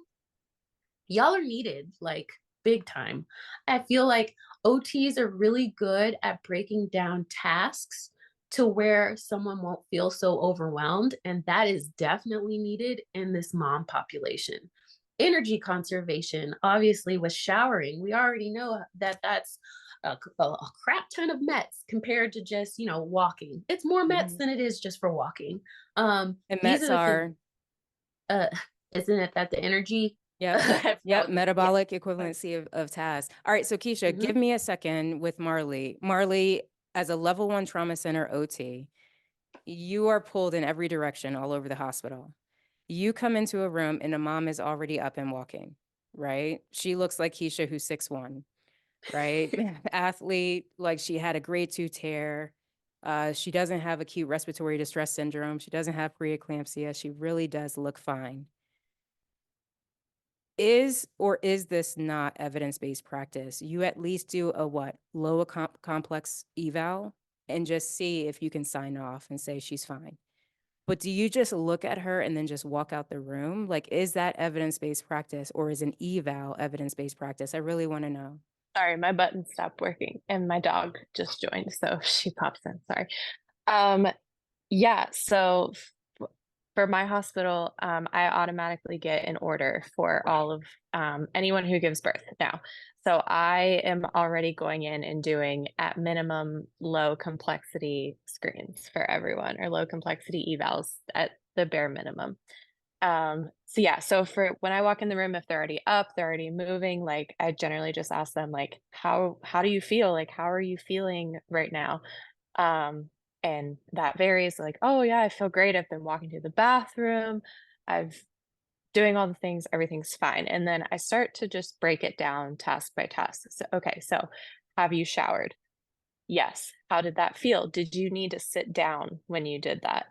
y'all are needed like big time. I feel like OTs are really good at breaking down tasks to where someone won't feel so overwhelmed. And that is definitely needed in this mom population. Energy conservation, obviously, with showering, we already know that that's a crap ton of meds compared to just, walking. It's more meds Mhm. than it is just for walking. And These Mets are the things, are, uh, isn't it that the energy yep, I forgot yep, what the yeah. metabolic equivalency of tasks. All right, so Keisha, Mhm. give me a second with Marley. Marley, as a level one trauma center OT, you are pulled in every direction all over the hospital. You come into a room and a mom is already up and walking, right? She looks like Keisha, who's 6'1", right? Athlete, like she had a grade 2 tear. She doesn't have acute respiratory distress syndrome. She doesn't have preeclampsia. She really does look fine. Is this not evidence-based practice? You at least do a what? Low complex eval and just see if you can sign off and say she's fine. But do you just look at her and then just walk out the room? Like, is that evidence-based practice or is an eval evidence-based practice? I really want to know. Sorry, my button stopped working and my dog just joined, so she pops in. Sorry. Um, yeah, so for my hospital, I automatically get an order for all of anyone who gives birth now. So I am already going in and doing at minimum low complexity screens for everyone or low complexity evals at the bare minimum. So yeah, so for when I walk in the room, if they're already up, they're already moving, like I generally just ask them like, how do you feel? Like, how are you feeling right now? Um, and that varies, like, oh yeah, I feel great. I've been walking to the bathroom, I've doing all the things, everything's fine. And then I start to just break it down task by task. So okay, so have you showered? Yes. How did that feel? Did you need to sit down when you did that?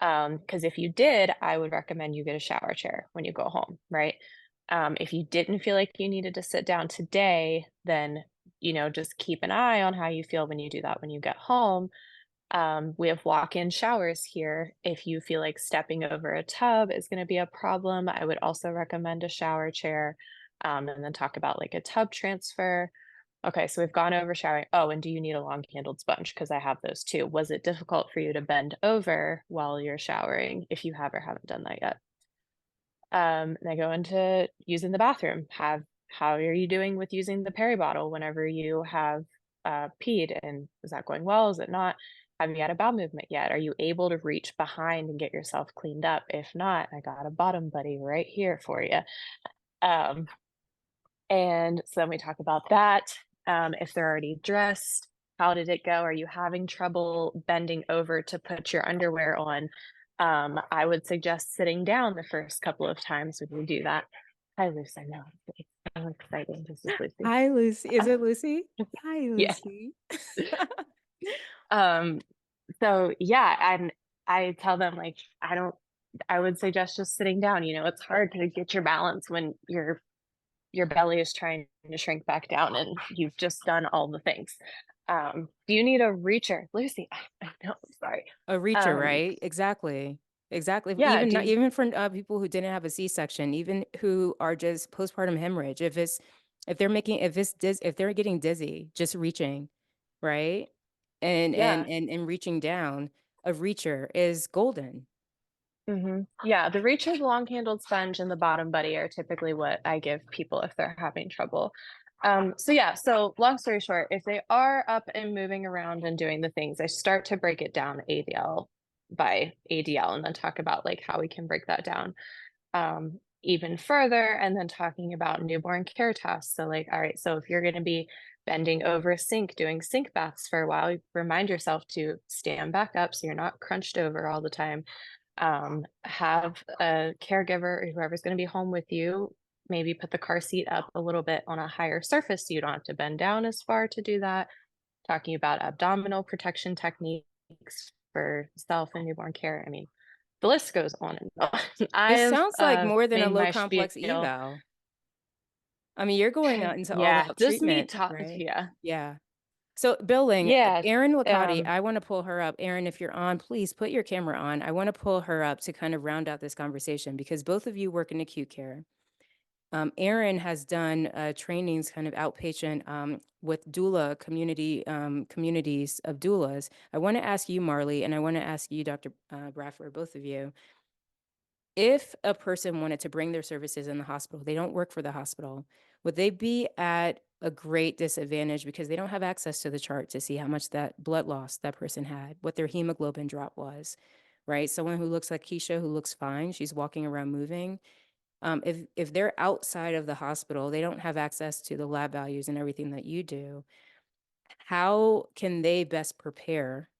Because if you did, I would recommend you get a shower chair when you go home, right? If you didn't feel like you needed to sit down today, then just keep an eye on how you feel when you do that when you get home. We have walk-in showers here. If you feel like stepping over a tub is going to be a problem, I would also recommend a shower chair, and then talk about like a tub transfer. Okay, so we've gone over showering. Oh, and do you need a long-handled sponge? Because I have those too. Was it difficult for you to bend over while you're showering if you have or haven't done that yet? And I go into using the bathroom. How are you doing with using the peri bottle whenever you have peed? And is that going well? Is it not? Have you had a bowel movement yet? Are you able to reach behind and get yourself cleaned up? If not, I got a bottom buddy right here for you. Um, and so then we talk about that. If they're already dressed, how did it go? Are you having trouble bending over to put your underwear on? I would suggest sitting down the first couple of times when you do that. Hi, Lucy. I know it's so exciting. This is Lucy. Hi, Lucy. Is it Lucy? Hi, Yeah. Lucy. Um, so yeah, and I tell them like I would suggest just sitting down. It's hard to get your balance when your belly is trying to shrink back down and you've just done all the things. Do you need a reacher? Lucy, I know, I'm sorry. A reacher, Um, right? Exactly. Exactly. yeah, Even do not you, even for people who didn't have a C-section, even who are just postpartum hemorrhage. If they're getting dizzy, just reaching, right? yeah. And reaching down, a reacher is golden. Yeah, the reacher, the long-handled sponge, and the bottom buddy are typically what I give people if they're having trouble. So long story short, if they are up and moving around and doing the things, I start to break it down ADL by ADL and then talk about like how we can break that down even further, and then talking about newborn care tasks. So like, all right, so if you're going to be bending over a sink, doing sink baths for a while, remind yourself to stand back up so you're not crunched over all the time. Have a caregiver or whoever's going to be home with you maybe put the car seat up a little bit on a higher surface so you don't have to bend down as far to do that. Talking about abdominal protection techniques for self and newborn care. I mean, the list goes on and on. It I've sounds like more than a made low my complex spiel. eval. I mean, you're going out into all Yeah, the just me treatment, talk. right? Yeah, Yeah. So billing, yeah. Erin Licati, Um, I want to pull her up. Erin, if you're on, please put your camera on. I want to pull her up to kind of round out this conversation because both of you work in acute care. Erin has done trainings kind of outpatient with doula communities of doulas. I want to ask you, Marley, and I want to ask you, Dr. Bradford, both of you, if a person wanted to bring their services in the hospital, they don't work for the hospital, would they be at a great disadvantage because they don't have access to the chart to see how much that blood loss that person had, what their hemoglobin drop was, right? Someone who looks like Keshia, who looks fine, she's walking around moving. If they're outside of the hospital, they don't have access to the lab values and everything that you do. How can they best prepare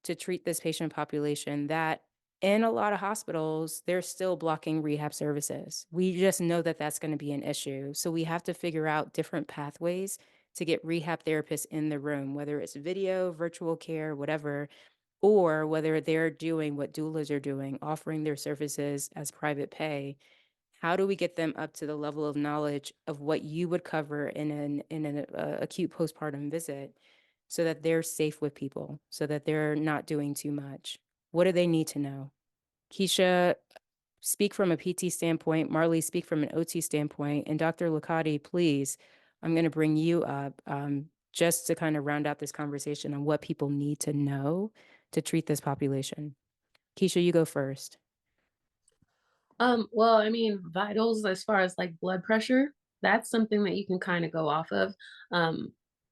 to treat this patient population that in a lot of hospitals, they're still blocking rehab services? We just know that that's going to be an issue. So we have to figure out different pathways to get rehab therapists in the room, whether it's video, virtual care, whatever, or whether they're doing what doulas are doing, offering their services as private pay. How do we get them up to the level of knowledge of what you would cover in an acute postpartum visit so that they're safe with people, so that they're not doing too much? What do they need to know? Keshia, speak from a PT standpoint. Marley, speak from an OT standpoint. And Dr. Licati, please, I'm going to bring you up just to kind of round out this conversation on what people need to know to treat this population. Keshia, you go first. Well, I mean, vitals as far as like blood pressure, that's something that you can kind of go off of.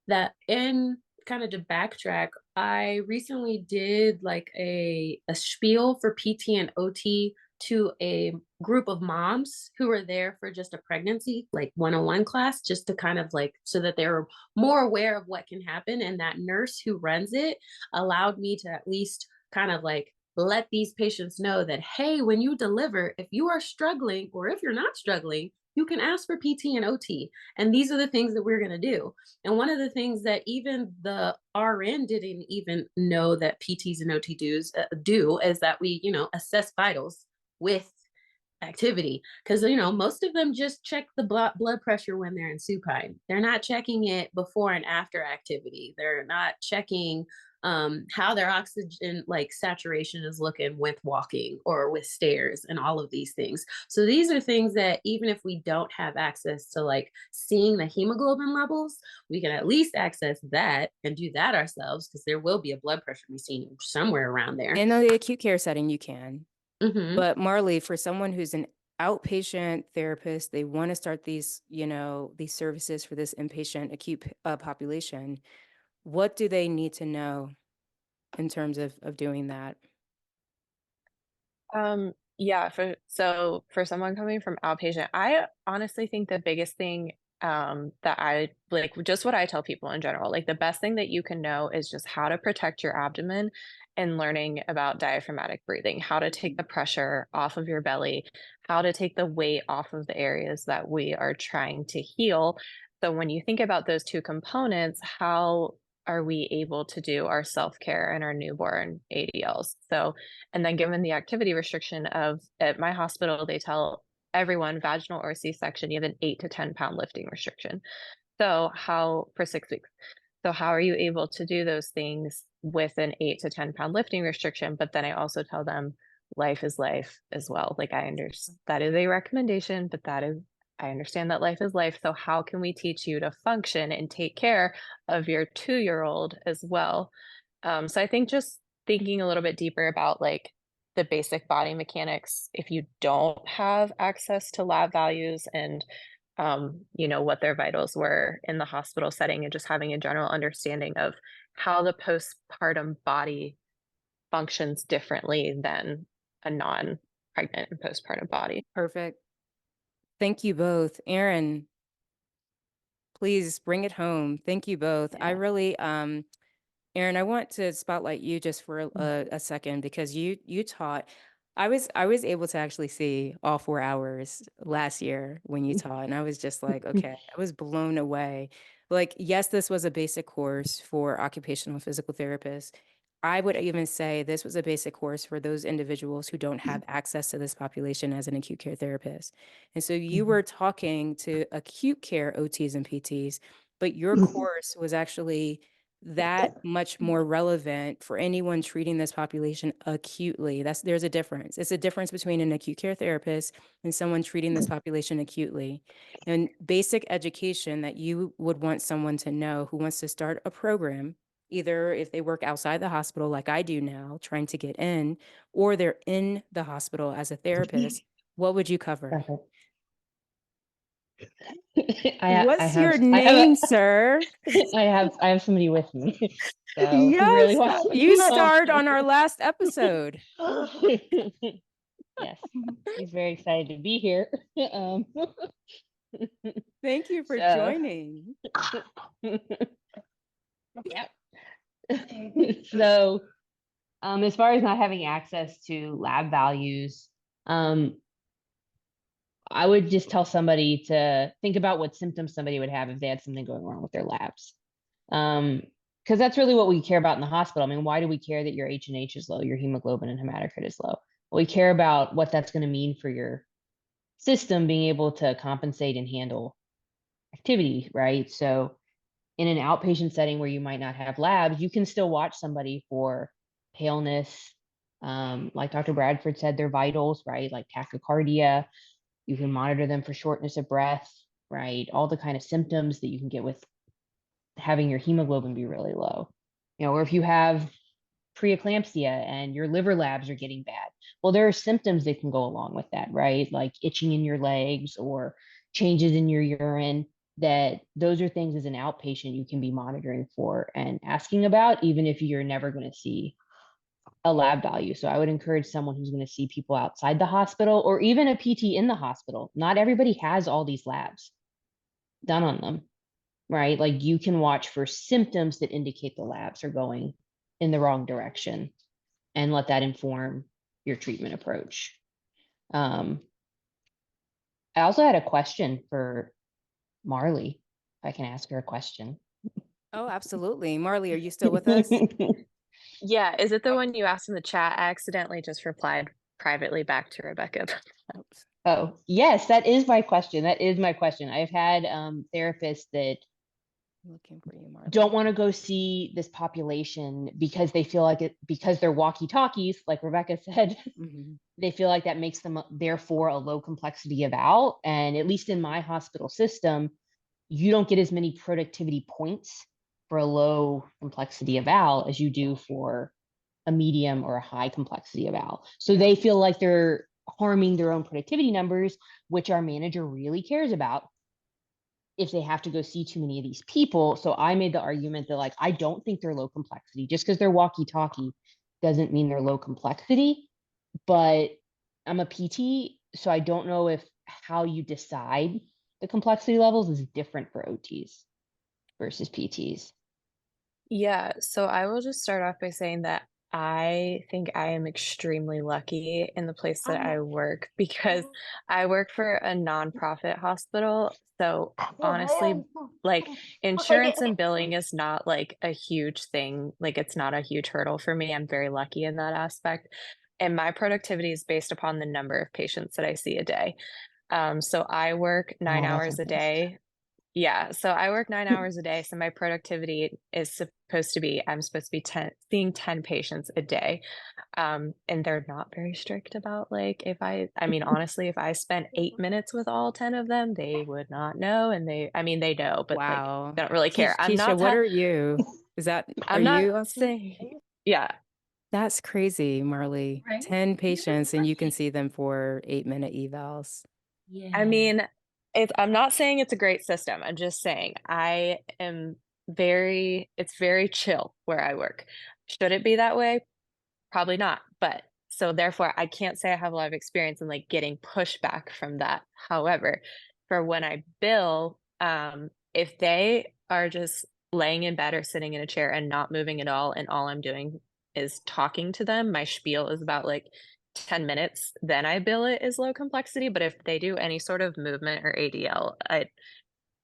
That in kind of to backtrack, I recently did like a spiel for PT and OT to a group of moms who were there for just a pregnancy, like one-on-one class, just to kind of like so that they were more aware of what can happen. And that nurse who runs it allowed me to at least kind of like let these patients know that, hey, when you deliver, if you are struggling or if you're not struggling, you can ask for PT and OT. And these are the things that we're going to do. And one of the things that even the RN didn't even know that PTs and OT do is that we, assess vitals with activity, because most of them just check the blood pressure when they're in supine. They're not checking it before and after activity. They're not checking how their oxygen like saturation is looking with walking or with stairs and all of these things. So these are things that even if we don't have access to like seeing the hemoglobin levels, we can at least access that and do that ourselves, because there will be a blood pressure machine somewhere around there. In the acute care setting, you can. Mm-hmm. But Marley, for someone who's an outpatient therapist, they want to start these, these services for this inpatient acute population. What do they need to know in terms of doing that? Yeah, for someone coming from outpatient, I honestly think the biggest thing that I like, just what I tell people in general, like the best thing that you can know is just how to protect your abdomen and learning about diaphragmatic breathing, how to take the pressure off of your belly, how to take the weight off of the areas that we are trying to heal. So when you think about those two components, how are we able to do our self-care and our newborn ADLs? So, and then given the activity restriction of at my hospital, they tell everyone vaginal or C-section, you have an 8 to 10 pound lifting restriction. So how for 6 weeks. So how are you able to do those things with an 8 to 10 pound lifting restriction? But then I also tell them life is life as well. Like I understand that is a recommendation, but I understand that life is life. So how can we teach you to function and take care of your 2-year-old as well? So I think just thinking a little bit deeper about like the basic body mechanics, if you don't have access to lab values and what their vitals were in the hospital setting, and just having a general understanding of how the postpartum body functions differently than a non-pregnant and postpartum body. Perfect. Thank you both. Aaron, please bring it home. Thank you both. I Yeah. really, Aaron, I want to spotlight you just for a second, because you taught. I was able to actually see all 4 hours last year when you taught, and I was just like, okay, I was blown away. Like, yes, this was a basic course for occupational physical therapists. I would even say this was a basic course for those individuals who don't have access to this population as an acute care therapist. And so you were talking to acute care OTs and PTs, but your course was actually that much more relevant for anyone treating this population acutely. There's a difference. It's a difference between an acute care therapist and someone treating this population acutely. And basic education that you would want someone to know who wants to start a program, either if they work outside the hospital like I do now, trying to get in, or they're in the hospital as a therapist, what would you cover? Perfect. What's your name, sir? I have somebody with me. So he really Yes, wants you starred on our last episode. Yes, he's very excited to be here. Thank you for So- joining. Yep. So, as far as not having access to lab values, I would just tell somebody to think about what symptoms somebody would have if they had something going wrong with their labs. Because that's really what we care about in the hospital. I mean, why do we care that your H&H is low, your hemoglobin and hematocrit is low? Well, we care about what that's going to mean for your system being able to compensate and handle activity, right? So in an outpatient setting where you might not have labs, you can still watch somebody for paleness, like Dr. Bradford said, their vitals, right? Like tachycardia. You can monitor them for shortness of breath, right? All the kind of symptoms that you can get with having your hemoglobin be really low. Or if you have preeclampsia and your liver labs are getting bad, well, there are symptoms that can go along with that, right? Like itching in your legs or changes in your urine. That those are things as an outpatient you can be monitoring for and asking about, even if you're never going to see a lab value. So I would encourage someone who's going to see people outside the hospital or even a PT in the hospital. Not everybody has all these labs done on them, right? Like you can watch for symptoms that indicate the labs are going in the wrong direction and let that inform your treatment approach. I also had a question for Marley. If I can ask her a question. Oh, absolutely. Marley, are you still with us? Yeah, is it the one you asked in the chat? I accidentally just replied privately back to Rebecca. Oops. Oh, yes, that is my question. That is my question. I've had therapists that I'm looking for you, Marley. don't want to go see this population because they feel like it, because they're walkie-talkies, like Rebecca said, Mhm. they feel like that makes them therefore a low complexity eval. And at least in my hospital system, you don't get as many productivity points for a low complexity eval as you do for a medium or a high complexity eval. So they feel like they're harming their own productivity numbers, which our manager really cares about if they have to go see too many of these people. So I made the argument that, like, I don't think they're low complexity. Just because they're walkie-talkie doesn't mean they're low complexity. But I'm a PT, so I don't know if how you decide the complexity levels is different for OTs versus PTs. Yeah, so I will just start off by saying that I think I am extremely lucky in the place that I work because I work for a nonprofit hospital. So honestly, like insurance and billing is not like a huge thing. Like it's not a huge hurdle for me. I'm very lucky in that aspect. And my productivity is based upon the number of patients that I see a day. So I work nine Oh, that's hours a nice. day. Yeah, so I work 9 hours a day, so my productivity is supposed to be I'm supposed to be seeing 10 patients a day. And they're not very strict about like if I mean honestly, if I spent 8 minutes with all 10 of them, they would not know and they know, but like Wow. they don't really care. Keisha, what are you? Are I'm not you OT? saying yeah. That's crazy, Marley. Right? 10 patients and you can see them for 8-minute evals. I Yeah. mean, I'm not saying it's a great system. I'm just saying I am it's very chill where I work. Should it be that way? Probably not. But so therefore, I can't say I have a lot of experience in like getting pushback from that. However, for when I bill, if they are just laying in bed or sitting in a chair and not moving at all, and all I'm doing is talking to them, my spiel is about like 10 minutes, then I bill it as low complexity. But if they do any sort of movement or ADL,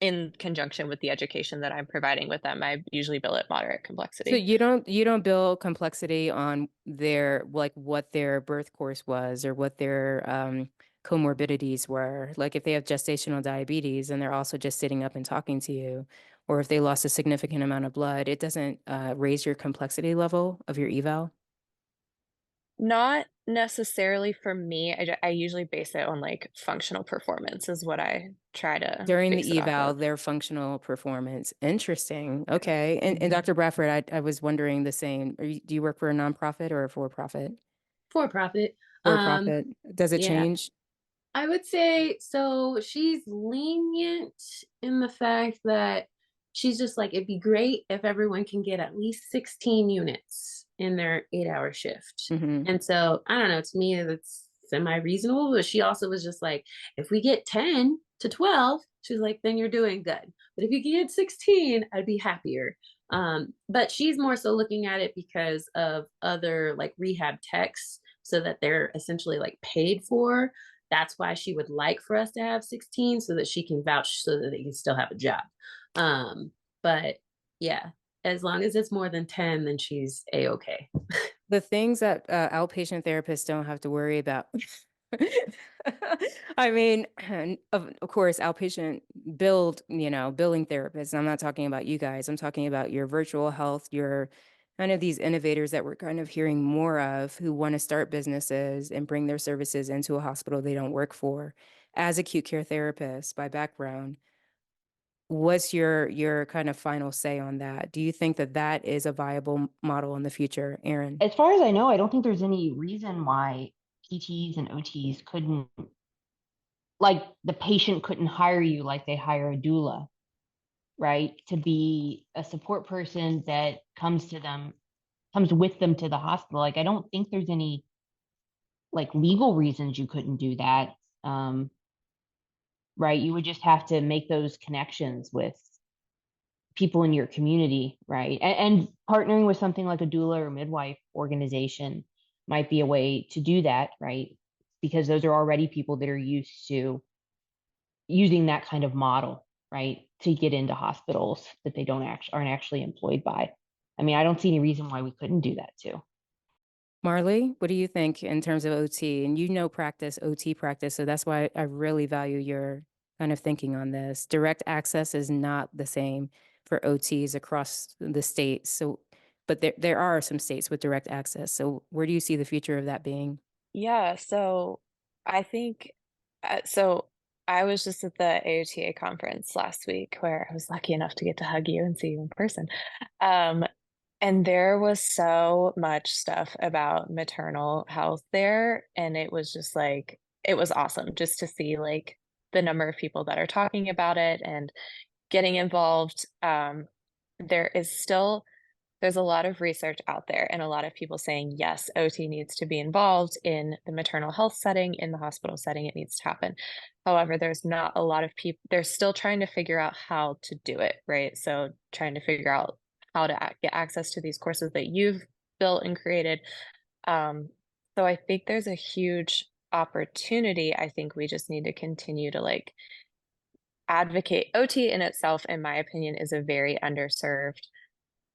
in conjunction with the education that I'm providing with them, I usually bill it moderate So complexity. you don't build complexity on their like what their birth course was or what their comorbidities were. Like if they have gestational diabetes and they're also just sitting up and talking to you, or if they lost a significant amount of blood, it doesn't raise your complexity level of your eval. Not necessarily for me. I usually base it on like functional performance is what I try to During base it the off eval, of. their functional performance. Interesting. Okay. And Mhm. Dr. Bradford, I was wondering the same. Do you work for a nonprofit or a for-profit? For profit. For-profit. Does it Yeah. change? I would say so she's lenient in the fact that she's just like, it'd be great if everyone can get at least 16 units in their 8-hour shift. Hmm. And so I don't know, to me that's semi-reasonable, but she also was just like, if we get 10 to 12, she's like, then you're doing good. But if you can get 16, I'd be happier. But she's more so looking at it because of other like rehab techs so that they're essentially like paid for. That's why she would like for us to have 16 so that she can vouch so that they can still have a job. But yeah, as long as it's more than 10, then she's a-okay. The things that outpatient therapists don't have to worry about. I mean, of course, outpatient billing therapists. I'm not talking about you guys. I'm talking about your virtual health, your kind of these innovators that we're kind of hearing more of who want to start businesses and bring their services into a hospital they don't work for. As acute care therapists by background, what's your kind of final say on that? Do you think that that is a viable model in the future, Aaron? As far as I know, I don't think there's any reason why PTs and OTs couldn't, like, the patient couldn't hire you like they hire a doula, right? To be a support person that comes with them to the hospital. Like, I don't think there's any like legal reasons you couldn't do that. Um, right? You would just have to make those connections with people in your community, right? And partnering with something like a doula or midwife organization might be a way to do that, right? Because those are already people that are used to using that kind of model, right? To get into hospitals that they aren't actually employed by. I mean, I don't see any reason why we couldn't do that too. Marley, what do you think in terms of OT? And practice, OT practice. So that's why I really value your kind of thinking on this. Direct access is not the same for OTs across the states. So, but there are some states with direct access. So where do you see the future of that being? Yeah, so I think so I was just at the AOTA conference last week where I was lucky enough to get to hug you and see you in person. Um, and there was so much stuff about maternal health there, and it was just like it was awesome just to see like the number of people that are talking about it and getting involved. There is still there's a lot of research out there and a lot of people saying, yes, OT needs to be involved in the maternal health setting, in the hospital setting, it needs to happen. However, there's not a lot of people, they're still trying to figure out how to do it, right? So trying to figure out how to get access to these courses that you've built and created. Um, so I think there's a huge opportunity. I think we just need to continue to like advocate. OT in itself, in my opinion, is a very underserved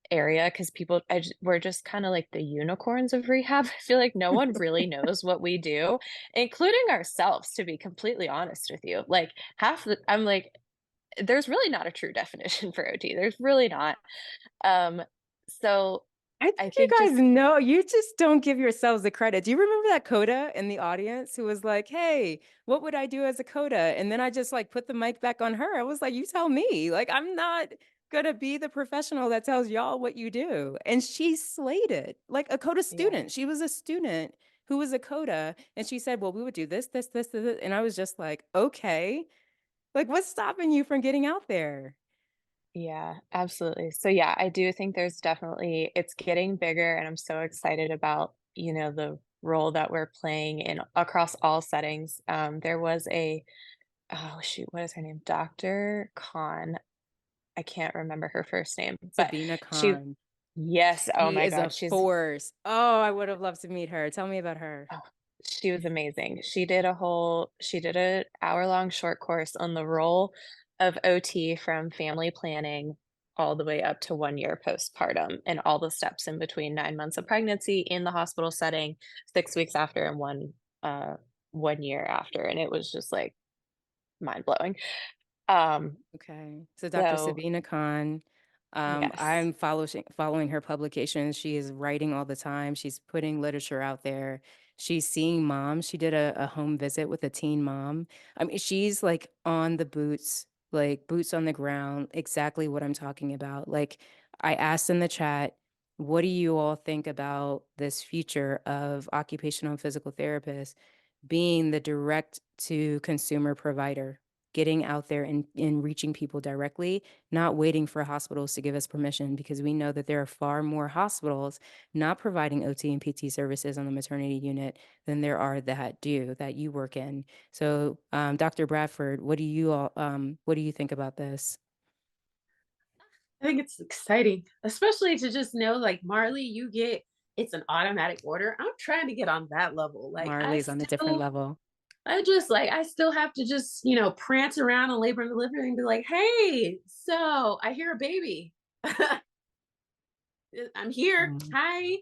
area because people we're just kind of like the unicorns of rehab. I feel like no one really knows what we do, including ourselves, to be completely honest with you. Like I'm like, there's really not a true definition for OT. There's really not. Um, so I I think you think guys just know, you just don't give yourselves the credit. Do you remember that coda in the audience who was like, hey, what would I do as a coda? And then I just like put the mic back on her. I was like, you tell me. Like, I'm not gonna be the professional that tells y'all what you do. And she slayed it like a coda yeah, student. She was a student who was a coda. And she said, well, we would do this. And I was just like, okay, like what's stopping you from getting out there? yeah, absolutely. So yeah, I do think there's definitely it's getting bigger and I'm so excited about, the role that we're playing in across all settings. There was a oh shoot, what is her name? Dr. Khan. I can't remember her first name, but Sabina she Khan. yes, oh She my is a god, she's force. Oh, I would have loved to meet her. Tell me about her. oh, she was amazing. She did a hour-long short course on the role of OT from family planning all the way up to 1 year postpartum and all the steps in between 9 months of pregnancy in the hospital setting, 6 weeks after, and 1 year after, and it was just, like, mind-blowing. Um, Okay. So Dr. so Sabina Khan, yes. I'm following her publications. She is writing all the time. She's putting literature out there. She's seeing moms. She did a home visit with a teen mom. I mean, she's like on the boots, like boots on the ground, exactly what I'm talking about. Like I asked in the chat, what do you all think about this future of occupational and physical therapists being the direct to consumer provider, getting out there and reaching people directly, not waiting for hospitals to give us permission, because we know that there are far more hospitals not providing OT and PT services on the maternity unit than there are that do, that you work in. So, Dr. Bradford, what do you think about this? I think it's exciting, especially to just know like Marley, you get it's an automatic order. I'm trying to get on that level. Marley's on a different level. I still have to just, prance around and labor and delivery and be like, hey, so I hear a baby. I'm here. Hi.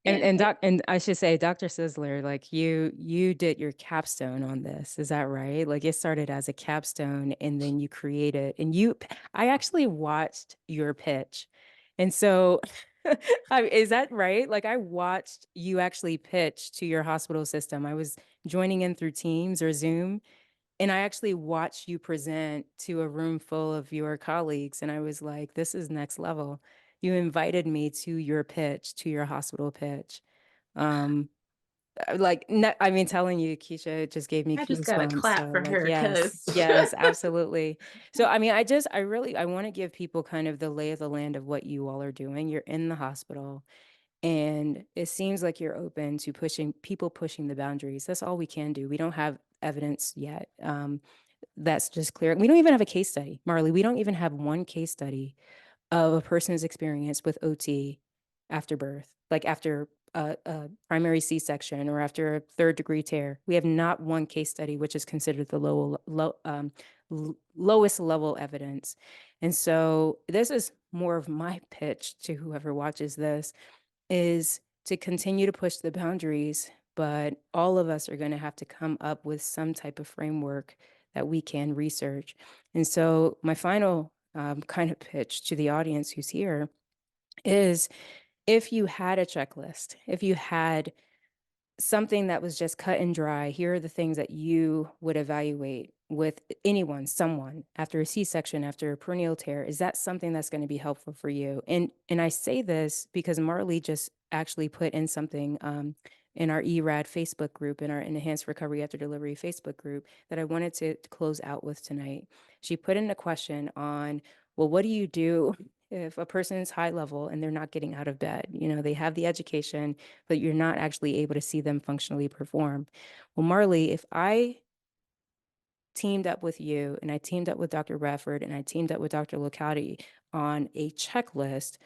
and And I should say, Dr. Sizzler, like you did your capstone on this. Is that right? Like it started as a capstone and then you created I actually watched your pitch. And so is that right? Like I watched you actually pitch to your hospital system. I was joining in through Teams or Zoom, and I actually watched you present to a room full of your colleagues, and I was like, this is next level. You invited me to your pitch, to your hospital pitch. Um, I mean, telling you, Keisha, it just gave me I just got to goosebumps. clap So, for like, her yes, because yes, absolutely. So, I mean, I want to give people kind of the lay of the land of what you all are doing. You're in the hospital. And it seems like you're open to pushing the boundaries. That's all we can do. We don't have evidence yet. That's just clear. We don't even have a case study, Marley. We don't even have one case study of a person's experience with OT after birth, like after a primary C-section or after a third-degree tear. We have not one case study, which is considered the lowest level evidence. And so this is more of my pitch to whoever watches this is to continue to push the boundaries, but all of us are going to have to come up with some type of framework that we can research. And so my final kind of pitch to the audience who's here is if you had a checklist, if you had something that was just cut and dry, here are the things that you would evaluate with anyone, someone after a C-section, after a perineal tear. Is that something that's going to be helpful for you? And I say this because Marley just actually put in something in our ERAD Facebook group, in our Enhanced Recovery After Delivery Facebook group, that I wanted to close out with tonight. She put in a question on, well, what do you do if a person is high level and they're not getting out of bed? You know, they have the education, but you're not actually able to see them functionally perform. Well, Marley, if I teamed up with you and I teamed up with Dr. Bradford and I teamed up with Dr. Locati on a checklist,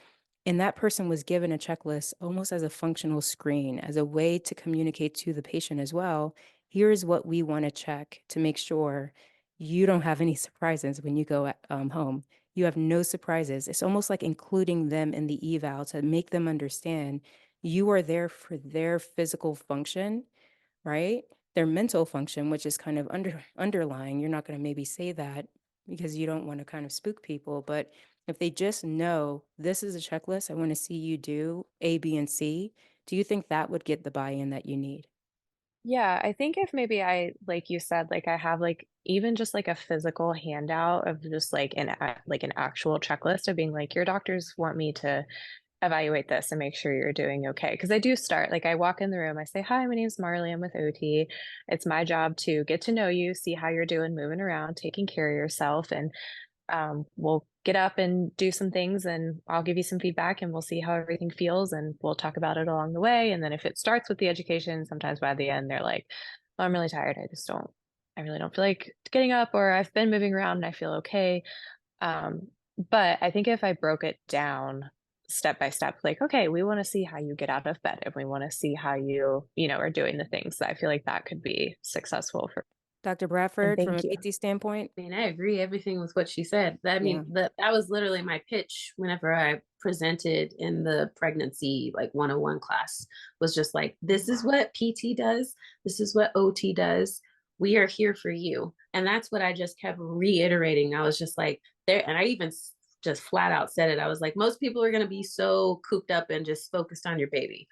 and that person was given a checklist almost as a functional screen, as a way to communicate to the patient as well. Here's what we want to check to make sure you don't have any surprises when you go home. You have no surprises. It's almost like including them in the eval to make them understand you are there for their physical function, right? Their mental function, which is kind of underlying. You're not going to maybe say that because you don't want to kind of spook people, but if they just know this is a checklist, I want to see you do A, B, and C, do you think that would get the buy-in that you need? Yeah, I think if maybe I, like you said, like I have like even just like a physical handout of just like like an actual checklist of being like, your doctors want me to evaluate this and make sure you're doing okay. Because I do start, like I walk in the room, I say, hi, my name's Marley, I'm with OT. It's my job to get to know you, see how you're doing, moving around, taking care of yourself. And we'll get up and do some things and I'll give you some feedback and we'll see how everything feels and we'll talk about it along the way. And then if it starts with the education, sometimes by the end, they're like, oh, I'm really tired. I really don't feel like getting up, or I've been moving around and I feel okay. Um, but I think if I broke it down step by step, like, okay, we want to see how you get out of bed and we want to see how you are doing the things. I feel like that could be successful for, Dr. and Bradford, from thank a you. PT standpoint? I mean, I agree everything with what she said. I Yeah. mean, that was literally my pitch whenever I presented in the pregnancy like 101 class, was just like, this is what PT does, this is what OT does. We are here for you. And that's what I just kept reiterating. I was just like there, and I even just flat out said it. I was like, most people are going to be so cooped up and just focused on your baby.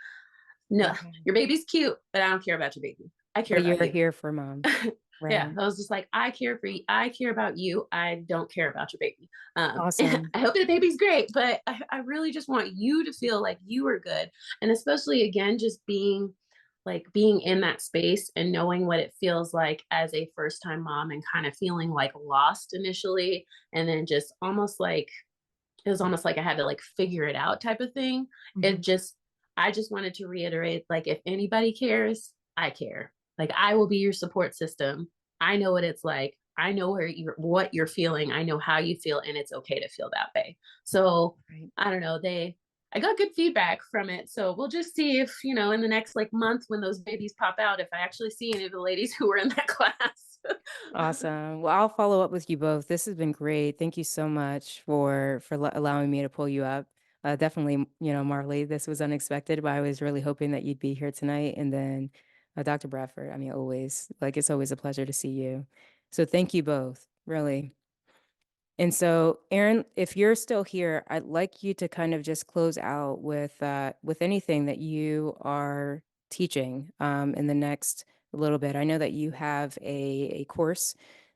No, Mhm. your baby's cute, but I don't care about your baby. I care But about you're you. here for mom, Yeah, right? I was just like, I care for you. I care about you. I don't care about your baby. Awesome. I hope the baby's great, but I really just want you to feel like you are good. And especially again, just being in that space and knowing what it feels like as a first time mom and kind of feeling like lost initially. And then just almost like, it was almost like I had to like figure it out type of thing. Mhm. It just, I just wanted to reiterate, like, if anybody cares, I care. Like, I will be your support system. I know what it's like. I know what you're feeling. I know how you feel, and it's okay to feel that way. So Right. I don't know. I got good feedback from it. So we'll just see if, in the next like month when those babies pop out, if I actually see any of the ladies who were in that class. Awesome. Well, I'll follow up with you both. This has been great. Thank you so much for allowing me to pull you up. Definitely, Marley, this was unexpected, but I was really hoping that you'd be here tonight. And then Dr. Bradford, I mean, always, like, it's always a pleasure to see you. So thank you both, really. And so, Aaron, if you're still here, I'd like you to kind of just close out with anything that you are teaching in the next little bit. I know that you have a course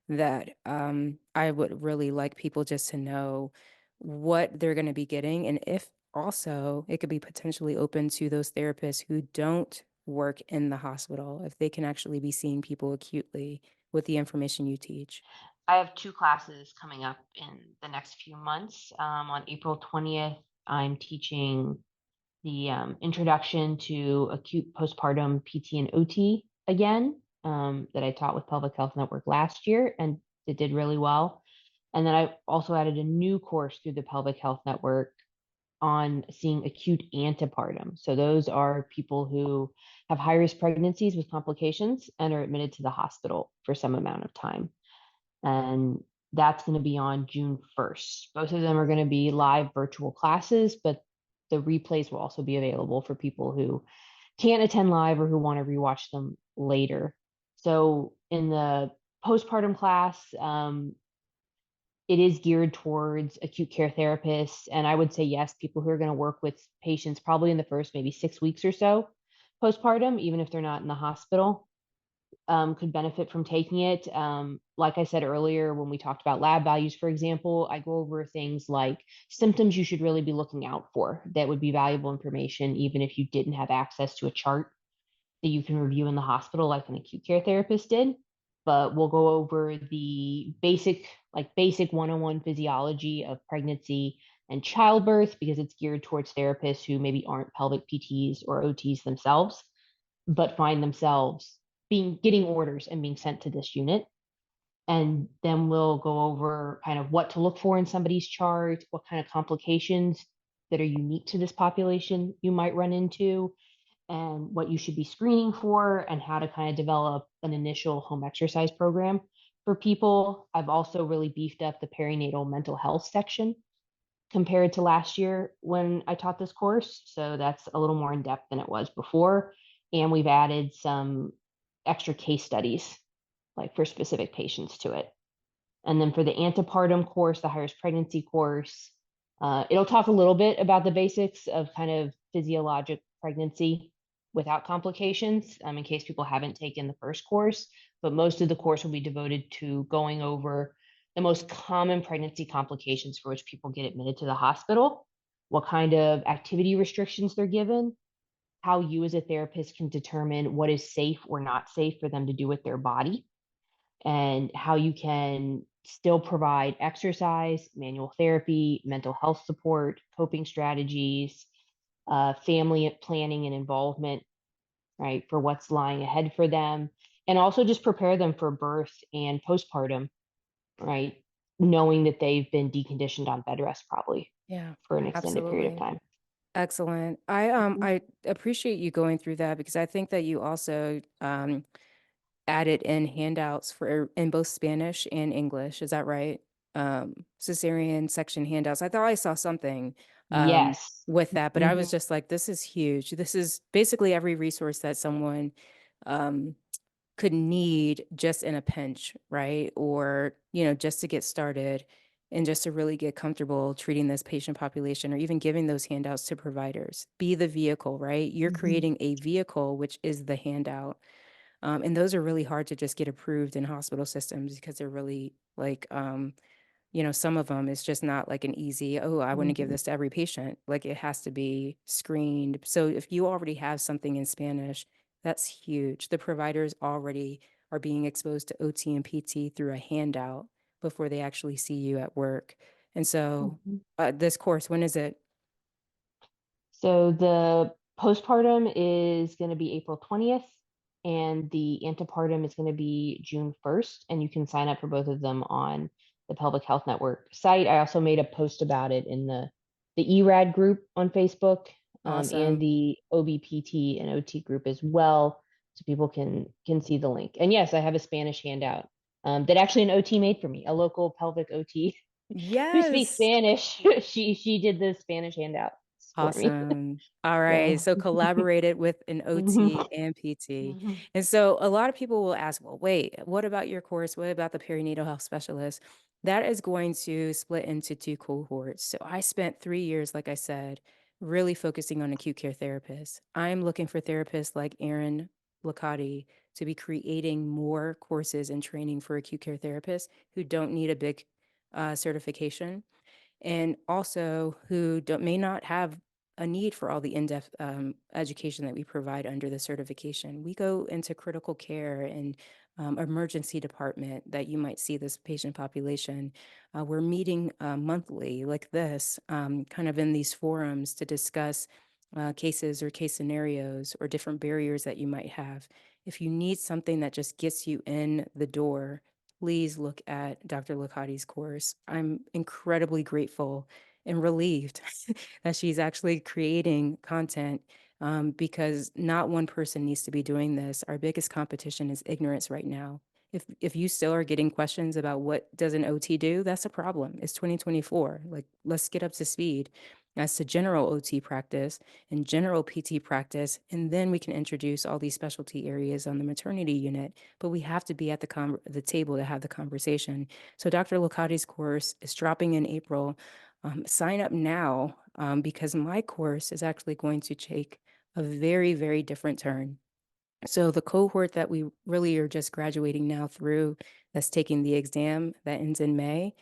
that I would really like people just to know what they're going to be getting, and if also it could be potentially open to those therapists who don't work in the hospital, if they can actually be seeing people acutely with the information you teach. I have two classes coming up in the next few months. On April 20th, I'm teaching the introduction to acute postpartum PT and OT again, that I taught with Pelvic Health Network last year, and it did really well. And then I also added a new course through the Pelvic Health Network on seeing acute antepartum. So those are people who have high risk pregnancies with complications and are admitted to the hospital for some amount of time. And that's going to be on June 1st. Both of them are going to be live virtual classes, but the replays will also be available for people who can't attend live or who want to rewatch them later. So in the postpartum class, it is geared towards acute care therapists. And I would say, yes, people who are going to work with patients probably in the first maybe 6 weeks or so postpartum, even if they're not in the hospital, could benefit from taking it. Like I said earlier, when we talked about lab values, for example, I go over things like symptoms you should really be looking out for that would be valuable information, even if you didn't have access to a chart that you can review in the hospital like an acute care therapist did. But we'll go over the basic 101 physiology of pregnancy and childbirth because it's geared towards therapists who maybe aren't pelvic PTs or OTs themselves, but find themselves getting orders and being sent to this unit. And then we'll go over kind of what to look for in somebody's chart, what kind of complications that are unique to this population you might run into, and what you should be screening for, and how to kind of develop an initial home exercise program for people. I've also really beefed up the perinatal mental health section compared to last year when I taught this course. So that's a little more in depth than it was before. And we've added some extra case studies, like for specific patients to it. And then for the antepartum course, the high risk pregnancy course, it'll talk a little bit about the basics of kind of physiologic pregnancy without complications, in case people haven't taken the first course. But most of the course will be devoted to going over the most common pregnancy complications for which people get admitted to the hospital, what kind of activity restrictions they're given, how you as a therapist can determine what is safe or not safe for them to do with their body, and how you can still provide exercise, manual therapy, mental health support, coping strategies, family planning and involvement, right, for what's lying ahead for them, and also just prepare them for birth and postpartum, right, knowing that they've been deconditioned on bed rest probably Yeah, for an extended period of absolutely. time. Excellent. Mhm. I appreciate you going through that because I think that you also added in handouts for in both Spanish and English. Is that right? Cesarean section handouts. I thought I saw something Yes. with that, but I was Mhm. just like, this is huge. This is basically every resource that someone um, could need just in a pinch, right? Or, just to get started and just to really get comfortable treating this patient population or even giving those handouts to providers. Be the vehicle, right? You're Mhm. creating a vehicle, which is the handout. And those are really hard to just get approved in hospital systems because they're really like, some of them it's just not like an easy, oh, I want to give Mhm. this to every patient. Like it has to be screened. So if you already have something in Spanish, that's huge. The providers already are being exposed to OT and PT through a handout before they actually see you at work. And so Mhm. this course, when is it? So the postpartum is going to be April 20th, and the antepartum is going to be June 1st. And you can sign up for both of them on the Pelvic Health Network site. I also made a post about it in the ERAD group on Facebook, and Awesome. the OBPT and OT group as well, so people can see the link. And yes, I have a Spanish handout that actually an OT made for me, a local pelvic OT who speaks Yes. Spanish. She did the Spanish handout for me. Awesome. All right. So So collaborated with an OT mhm, and PT. mhm, And so a lot of people will ask, well, wait, what about your course? What about the perinatal health specialist? That is going to split into two cohorts. So I spent 3 years, like I said, really focusing on acute care therapists. I'm looking for therapists like Erin Licati to be creating more courses and training for acute care therapists who don't need a big certification and also who may not have a need for all the in-depth education that we provide under the certification. We go into critical care and emergency department that you might see this patient population. We're meeting monthly like this, kind of in these forums to discuss cases or case scenarios or different barriers that you might have. If you need something that just gets you in the door, please look at Dr. Lakati's course. I'm incredibly grateful and relieved that she's actually creating content because not one person needs to be doing this. Our biggest competition is ignorance right now. If you still are getting questions about what does an OT do, that's a problem. It's 2024. Like, let's get up to speed. as to general OT practice and general PT practice, and then we can introduce all these specialty areas on the maternity unit. But we have to be at the table to have the conversation. So Dr. Locati's course is dropping in April. Sign up now because my course is actually going to take a very, very different turn. So the cohort that we really are just graduating now through, that's taking the exam that ends in May,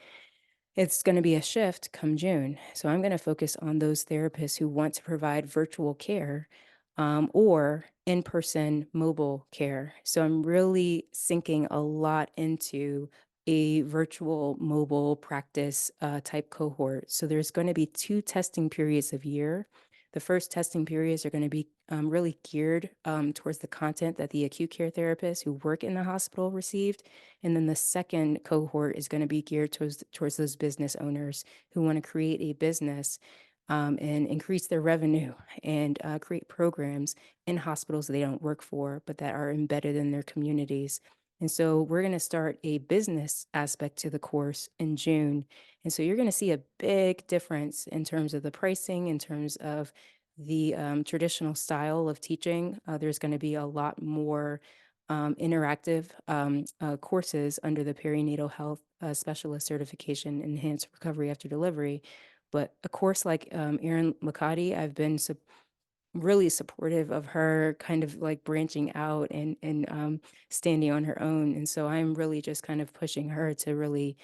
it's going to be a shift come June. So I'm going to focus on those therapists who want to provide virtual care or in-person mobile care. So I'm really sinking a lot into a virtual mobile practice type cohort. So there's going to be 2 testing periods of year. The first testing periods are going to be really geared towards the content that the acute care therapists who work in the hospital received. And then the second cohort is going to be geared towards those business owners who want to create a business and increase their revenue and create programs in hospitals they don't work for, but that are embedded in their communities. And so we're going to start a business aspect to the course in June. And so you're going to see a big difference in terms of the pricing, in terms of the traditional style of teaching. There's going to be a lot more interactive courses under the perinatal health specialist certification, enhanced recovery after delivery. But a course like Erin Locati, I've been really supportive of her kind of like branching out and standing on her own. And so I'm really just kind of pushing her to really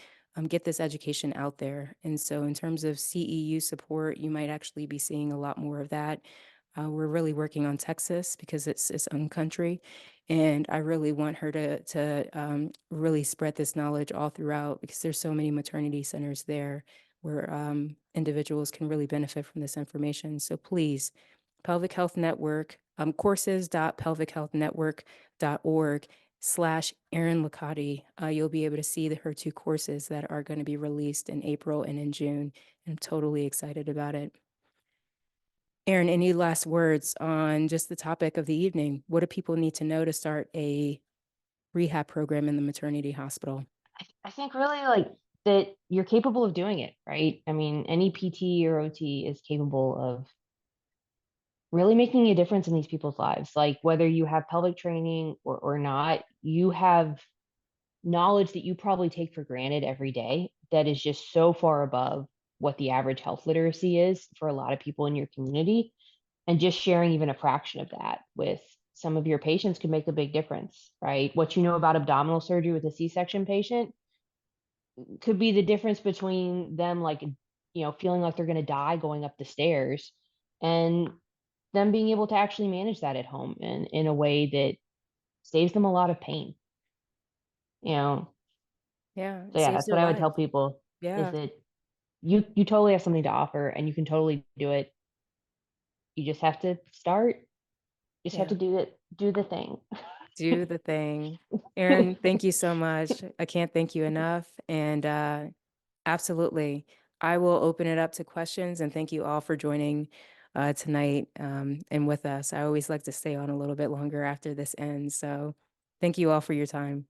get this education out there. And so in terms of CEU support, you might actually be seeing a lot more of that. We're really working on Texas because it's its own country. And I really want her to really spread this knowledge all throughout because there's so many maternity centers there where individuals can really benefit from this information. So please, Pelvic Health Network, courses.pelvichealthnetwork.org/Erin Locati. You'll be able to see her 2 courses that are going to be released in April and in June. I'm totally excited about it. Erin, any last words on just the topic of the evening? What do people need to know to start a rehab program in the maternity hospital? I think really like that you're capable of doing it, right? I mean, any PT or OT is capable of really making a difference in these people's lives. Like whether you have pelvic training or not, you have knowledge that you probably take for granted every day that is just so far above what the average health literacy is for a lot of people in your community. And just sharing even a fraction of that with some of your patients could make a big difference, right? What you know about abdominal surgery with a C-section patient could be the difference between them like, feeling like they're going to die going up the stairs and them being able to actually manage that at home and in a way that saves them a lot of pain. Yeah, So it yeah, saves that's their what I would life. tell people is Yeah, that you totally have something to offer and you can totally do it. You just have to start. You just have yeah. to do the thing. Do the thing. Erin, thank you so much. I can't thank you enough. And absolutely, I will open it up to questions and thank you all for joining tonight and with us. I always like to stay on a little bit longer after this ends. So thank you all for your time.